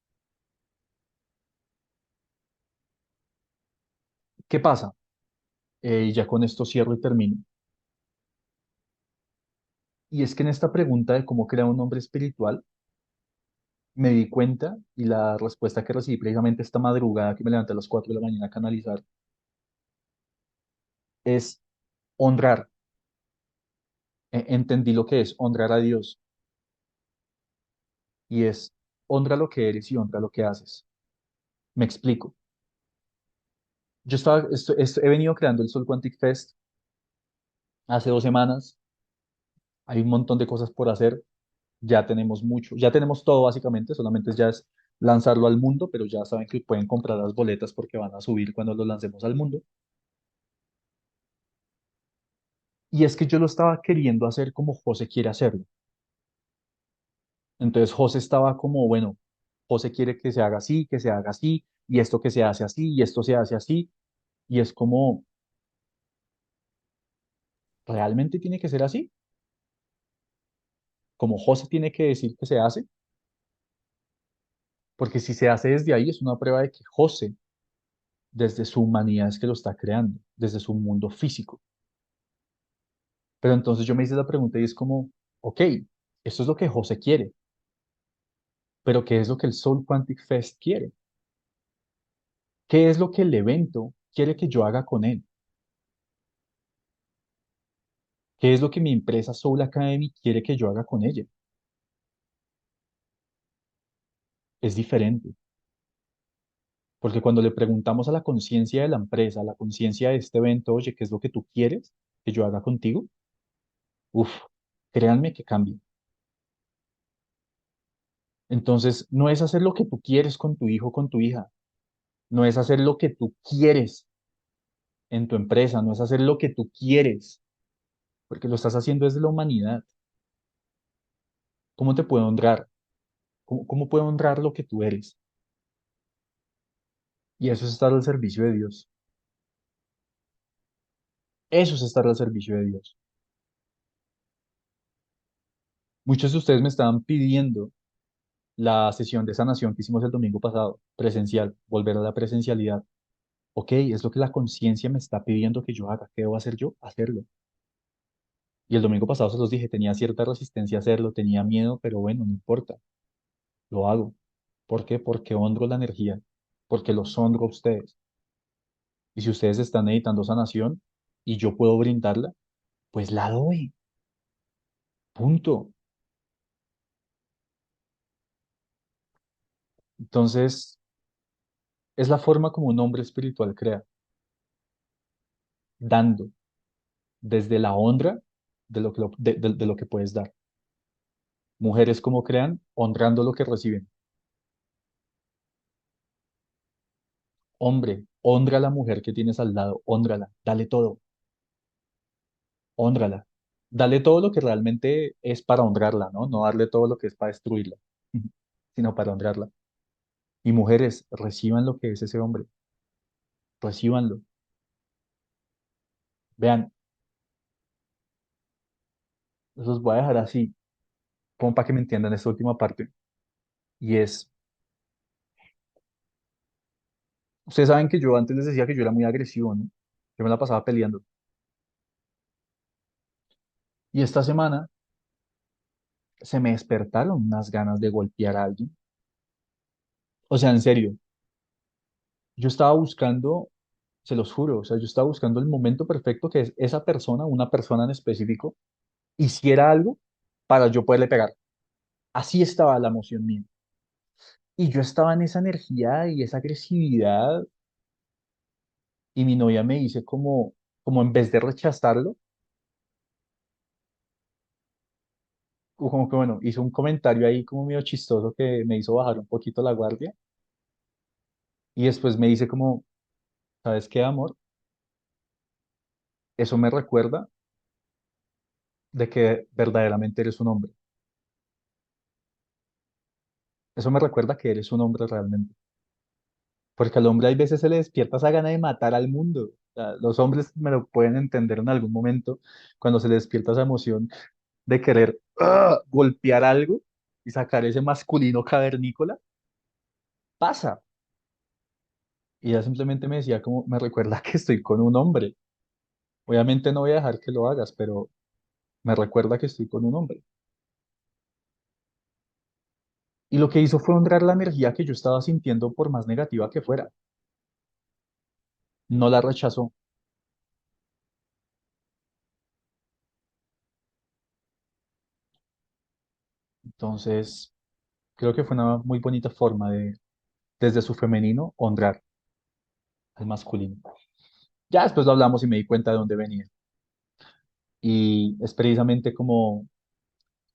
¿qué pasa? Y ya con esto cierro y termino. Y es que en esta pregunta de cómo crear un hombre espiritual, me di cuenta y la respuesta que recibí precisamente esta madrugada que me levanté a las 4 de la mañana a canalizar es honrar. Entendí lo que es honrar a Dios y es honra lo que eres y honra lo que haces. Me explico. He venido creando el Soul Quantic Fest hace 2 semanas. Hay un montón de cosas por hacer. Ya tenemos mucho, ya tenemos todo básicamente, solamente ya es lanzarlo al mundo, pero ya saben que pueden comprar las boletas porque van a subir cuando lo lancemos al mundo. Y es que yo lo estaba queriendo hacer como José quiere hacerlo. Entonces José estaba como, bueno, José quiere que se haga así, que se haga así, y esto que se hace así, y esto se hace así, y es como, ¿realmente tiene que ser así? Como José tiene que decir que se hace, porque si se hace desde ahí es una prueba de que José, desde su humanidad es que lo está creando, desde su mundo físico. Pero entonces yo me hice la pregunta y es como, ok, esto es lo que José quiere, pero ¿qué es lo que el Soul Quantic Fest quiere? ¿Qué es lo que el evento quiere que yo haga con él? ¿Qué es lo que mi empresa Soul Academy quiere que yo haga con ella? Es diferente, porque cuando le preguntamos a la conciencia de la empresa, a la conciencia de este evento, oye, ¿qué es lo que tú quieres que yo haga contigo? Uf, créanme que cambia. Entonces, no es hacer lo que tú quieres con tu hijo o con tu hija, no es hacer lo que tú quieres en tu empresa, no es hacer lo que tú quieres, porque lo estás haciendo desde la humanidad. ¿Cómo te puedo honrar? ¿Cómo puedo honrar lo que tú eres? Y eso es estar al servicio de Dios. Eso es estar al servicio de Dios. Muchos de ustedes me estaban pidiendo la sesión de sanación que hicimos el domingo pasado, presencial, volver a la presencialidad. Ok, es lo que la conciencia me está pidiendo que yo haga. ¿Qué debo hacer yo? Hacerlo. Y el domingo pasado se los dije, tenía cierta resistencia a hacerlo, tenía miedo, pero bueno, no importa, lo hago. ¿Por qué? Porque honro la energía, porque los honro a ustedes. Y si ustedes están necesitando sanación y yo puedo brindarla, pues la doy. Punto. Entonces, es la forma como un hombre espiritual crea, dando desde la honra de lo que puedes dar. Mujeres como crean, honrando lo que reciben. Hombre, honra a la mujer que tienes al lado, honrala, dale todo, honrala. Dale todo lo que realmente es para honrarla, ¿no? No darle todo lo que es para destruirla, sino para honrarla. Y mujeres, reciban lo que es ese hombre, recíbanlo. Vean, Los voy a dejar así, como para que me entiendan esta última parte. Y es, ustedes saben que yo antes les decía que yo era muy agresivo, ¿no? Yo me la pasaba peleando. Y esta semana se me despertaron unas ganas de golpear a alguien. O sea, en serio, yo estaba buscando, se los juro, o sea, yo estaba buscando el momento perfecto que esa persona, una persona en específico, hiciera algo para yo poderle pegar. Así estaba la emoción mía. Y yo estaba en esa energía y esa agresividad y mi novia me dice como en vez de rechazarlo, o como que bueno, hizo un comentario ahí como medio chistoso que me hizo bajar un poquito la guardia y después me dice como, ¿sabes qué, amor? Eso me recuerda de que verdaderamente eres un hombre. Eso me recuerda que eres un hombre realmente. Porque al hombre hay veces se le despierta esa gana de matar al mundo. O sea, los hombres me lo pueden entender en algún momento cuando se les despierta esa emoción de querer golpear algo y sacar ese masculino cavernícola. Pasa. Y ella simplemente me decía como, me recuerda que estoy con un hombre. Obviamente no voy a dejar que lo hagas, pero me recuerda que estoy con un hombre. Y lo que hizo fue honrar la energía que yo estaba sintiendo por más negativa que fuera. No la rechazó. Entonces, creo que fue una muy bonita forma de, desde su femenino, honrar al masculino. Ya después lo hablamos y me di cuenta de dónde venía. Y es precisamente como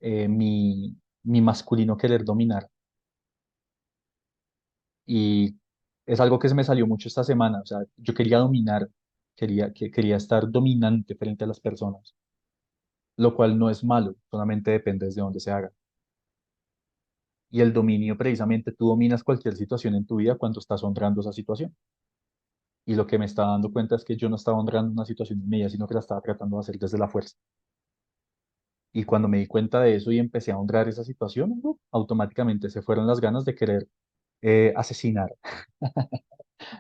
mi masculino querer dominar. Y es algo que se me salió mucho esta semana. O sea, yo quería dominar, quería estar dominante frente a las personas, lo cual no es malo, solamente depende de dónde se haga. Y el dominio, precisamente, tú dominas cualquier situación en tu vida cuando estás honrando esa situación. Y lo que me estaba dando cuenta es que yo no estaba honrando una situación en ella, sino que la estaba tratando de hacer desde la fuerza. Y cuando me di cuenta de eso y empecé a honrar esa situación, ¡uh! Automáticamente se fueron las ganas de querer asesinar.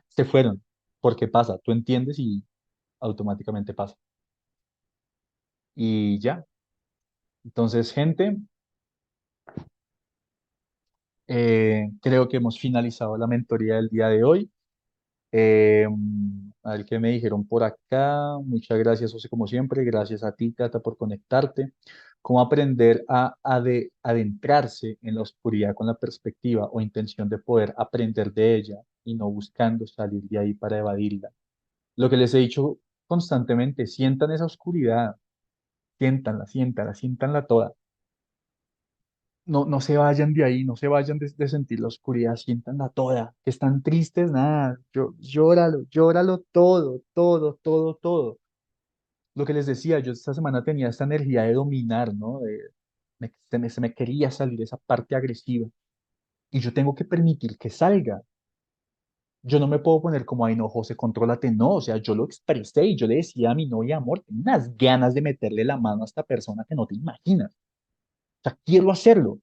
Se fueron, porque pasa, tú entiendes y automáticamente pasa. Y ya. Entonces, gente, creo que hemos finalizado la mentoría del día de hoy. Eh, a ver qué me dijeron por acá. Muchas gracias, José, como siempre. Gracias a ti, Cata, por conectarte. Cómo aprender a adentrarse en la oscuridad con la perspectiva o intención de poder aprender de ella y no buscando salir de ahí para evadirla. Lo que les he dicho constantemente, sientan esa oscuridad, siéntanla, siéntanla, siéntanla toda. No, no se vayan de ahí, no se vayan de sentir la oscuridad, siéntanla toda. Que están tristes, nada, llóralo, llóralo todo, todo, todo, todo. Lo que les decía, yo esta semana tenía esta energía de dominar, ¿no? Se me quería salir esa parte agresiva y yo tengo que permitir que salga. Yo no me puedo poner como, ay, no, José, contrólate, no, o sea, yo lo expresé y yo le decía a mi novia, amor, tengo unas ganas de meterle la mano a esta persona que no te imaginas. O sea, quiero hacerlo,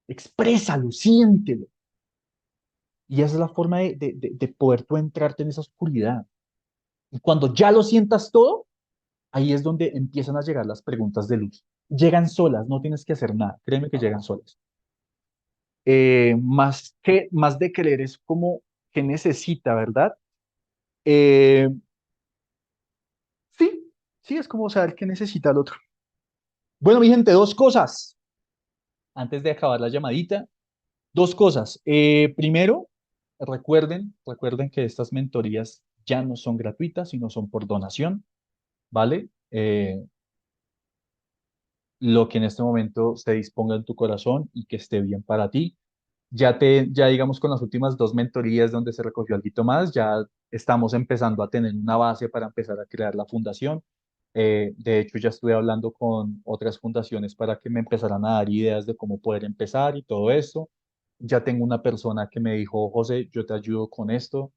exprésalo, siéntelo. Y esa es la forma de poder tú entrarte en esa oscuridad. Y cuando ya lo sientas todo, ahí es donde empiezan a llegar las preguntas de luz. Llegan solas, no tienes que hacer nada, créeme que llegan solas. Más de querer es como que necesita, ¿verdad? Eh, sí, sí, es como saber qué necesita el otro. Bueno, mi gente, dos cosas. Antes de acabar la llamadita, dos cosas. Primero, recuerden que estas mentorías ya no son gratuitas, sino son por donación, ¿vale? Lo que en este momento se disponga en tu corazón y que esté bien para ti. Ya digamos con las últimas dos mentorías donde se recogió algo más, ya estamos empezando a tener una base para empezar a crear la fundación. De hecho, ya estuve hablando con otras fundaciones para que me empezaran a dar ideas de cómo poder empezar y todo eso. Ya tengo una persona que me dijo, José, yo te ayudo con esto.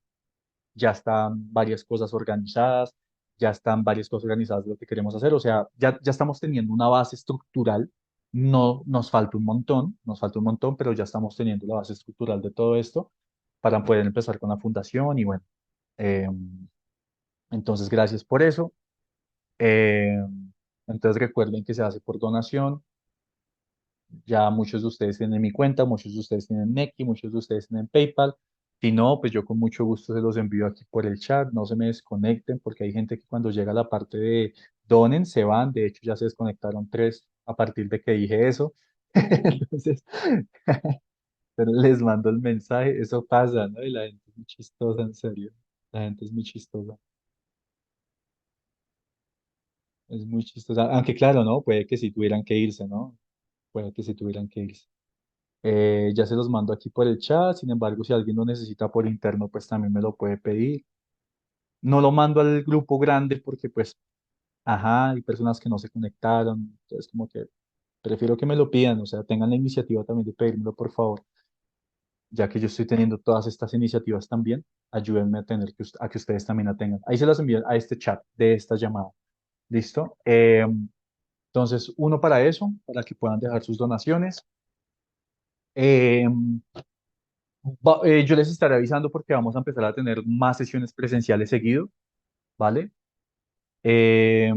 Ya están varias cosas organizadas. ya están varias cosas organizadas de lo que queremos hacer, o sea, ya estamos teniendo una base estructural, no nos falta un montón, nos falta un montón, pero ya estamos teniendo la base estructural de todo esto para poder empezar con la fundación y bueno, eh, entonces gracias por eso. Eh, entonces recuerden que se hace por donación. Ya muchos de ustedes tienen mi cuenta, muchos de ustedes tienen Nequi, muchos de ustedes tienen PayPal. Si no, pues yo con mucho gusto se los envío aquí por el chat. No se me desconecten porque hay gente que cuando llega a la parte de donen se van. De hecho, ya se desconectaron tres a partir de que dije eso. Entonces, pero les mando el mensaje. Eso pasa, ¿no? Y la gente es muy chistosa, en serio. La gente es muy chistosa. Es muy chistosa. Aunque claro, ¿no? Puede que si tuvieran que irse, ¿no? Puede que si tuvieran que irse. Ya se los mando aquí por el chat, sin embargo, si alguien lo necesita por interno, pues también me lo puede pedir. No lo mando al grupo grande porque pues, ajá, hay personas que no se conectaron, entonces como que prefiero que me lo pidan, o sea, tengan la iniciativa también de pedírmelo, por favor, ya que yo estoy teniendo todas estas iniciativas también, ayúdenme a tener a que ustedes también la tengan. Ahí se las envío a este chat de esta llamada. ¿Listo? Entonces, uno para eso, para que puedan dejar sus donaciones. Em, yo les estaré avisando porque vamos a empezar a tener más sesiones presenciales seguido, ¿vale? Eh,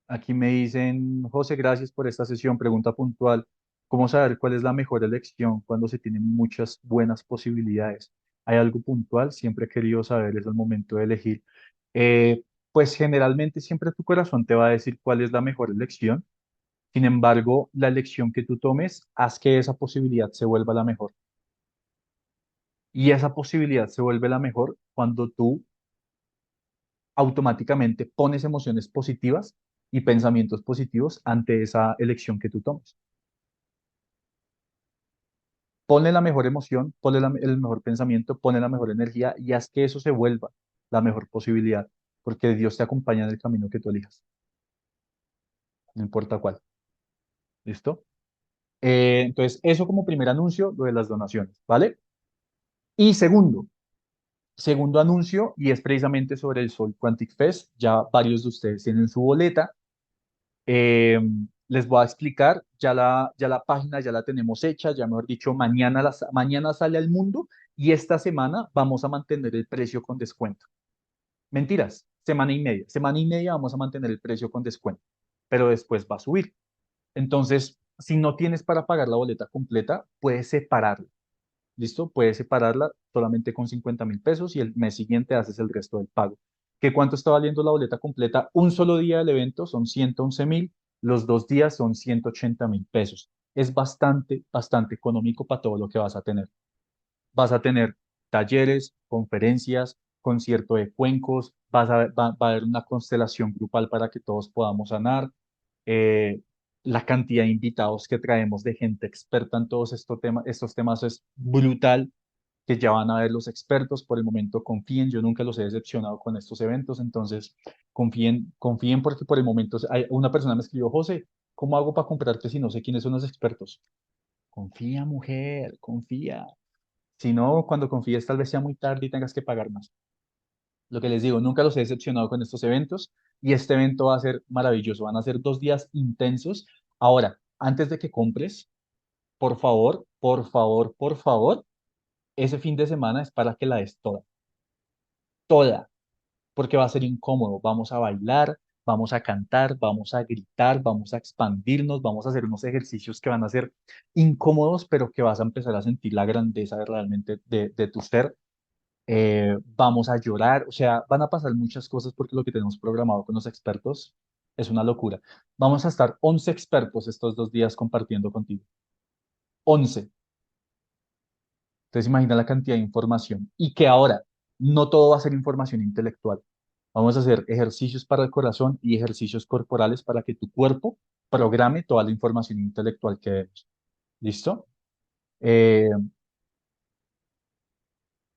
Aquí me dicen, José, gracias por esta sesión. Pregunta puntual. ¿Cómo saber cuál es la mejor elección cuando se tienen muchas buenas posibilidades? ¿Hay algo puntual? Siempre he querido saber, es el momento de elegir. Pues generalmente siempre tu corazón te va a decir cuál es la mejor elección. Sin embargo, la elección que tú tomes, haz que esa posibilidad se vuelva la mejor. Y esa posibilidad se vuelve la mejor cuando tú automáticamente pones emociones positivas y pensamientos positivos ante esa elección que tú tomes. Ponle la mejor emoción, ponle el mejor pensamiento, ponle la mejor energía y haz que eso se vuelva la mejor posibilidad, porque Dios te acompaña en el camino que tú elijas, no importa cuál. ¿Listo? Entonces, eso como primer anuncio, lo de las donaciones, ¿vale? Y segundo anuncio, y es precisamente sobre el Soul Quantic Fest. Ya varios de ustedes tienen su boleta. Eh, Les voy a explicar, ya la página ya la tenemos hecha, ya mejor dicho, mañana sale al mundo y esta semana vamos a mantener el precio con descuento. Mentiras, semana y media vamos a mantener el precio con descuento, pero después va a subir. Entonces, si no tienes para pagar la boleta completa, puedes separarla. ¿Listo? Puedes separarla solamente con 50.000 pesos y el mes siguiente haces el resto del pago. ¿Qué cuánto está valiendo la boleta completa? Un solo día del evento son 111.000, los 2 días son 180.000 pesos. Es bastante, bastante económico para todo lo que vas a tener. Vas a tener talleres, conferencias, concierto de cuencos, va a haber una constelación grupal para que todos podamos sanar. eh, la cantidad de invitados que traemos de gente experta en todos estos temas es brutal, que ya van a ver los expertos. Por el momento confíen, yo nunca los he decepcionado con estos eventos, entonces confíen porque por el momento una persona me escribió, José, ¿cómo hago para comprarte si no sé quiénes son los expertos? Confía, mujer, confía. Si no, cuando confíes tal vez sea muy tarde y tengas que pagar más. Lo que les digo, nunca los he decepcionado con estos eventos y este evento va a ser maravilloso. Van a ser 2 días intensos. Ahora, antes de que compres, por favor, por favor, por favor, ese fin de semana es para que la des toda, toda, porque va a ser incómodo. Vamos a bailar, vamos a cantar, vamos a gritar, vamos a expandirnos, vamos a hacer unos ejercicios que van a ser incómodos, pero que vas a empezar a sentir la grandeza realmente de tu ser. Vamos a llorar, o sea, van a pasar muchas cosas porque lo que tenemos programado con los expertos es una locura. Vamos a estar 11 expertos estos 2 días compartiendo contigo. 11. Entonces imagina la cantidad de información y que ahora no todo va a ser información intelectual. Vamos a hacer ejercicios para el corazón y ejercicios corporales para que tu cuerpo programe toda la información intelectual que demos. ¿Listo? Eh,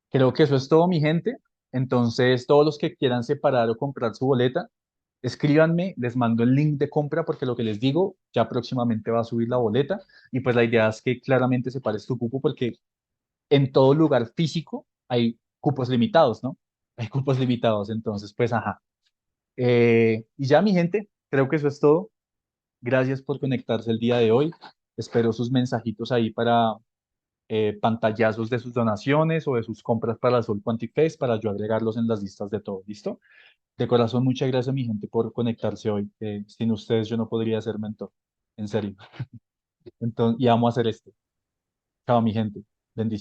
Creo que eso es todo, mi gente. Entonces, todos los que quieran separar o comprar su boleta, escríbanme, les mando el link de compra porque lo que les digo, ya próximamente va a subir la boleta y pues la idea es que claramente separes tu cupo porque en todo lugar físico hay cupos limitados, ¿no? hay cupos limitados, entonces, pues, ajá. Y ya, mi gente, creo que eso es todo. Gracias por conectarse el día de hoy. Espero sus mensajitos ahí para pantallazos de sus donaciones o de sus compras para Soul Quantic Fest para yo agregarlos en las listas de todo. ¿Listo? De corazón, muchas gracias, mi gente, por conectarse hoy. Sin ustedes yo no podría ser mentor. En serio. Entonces, y amo hacer esto. Chao, mi gente. Bendiciones.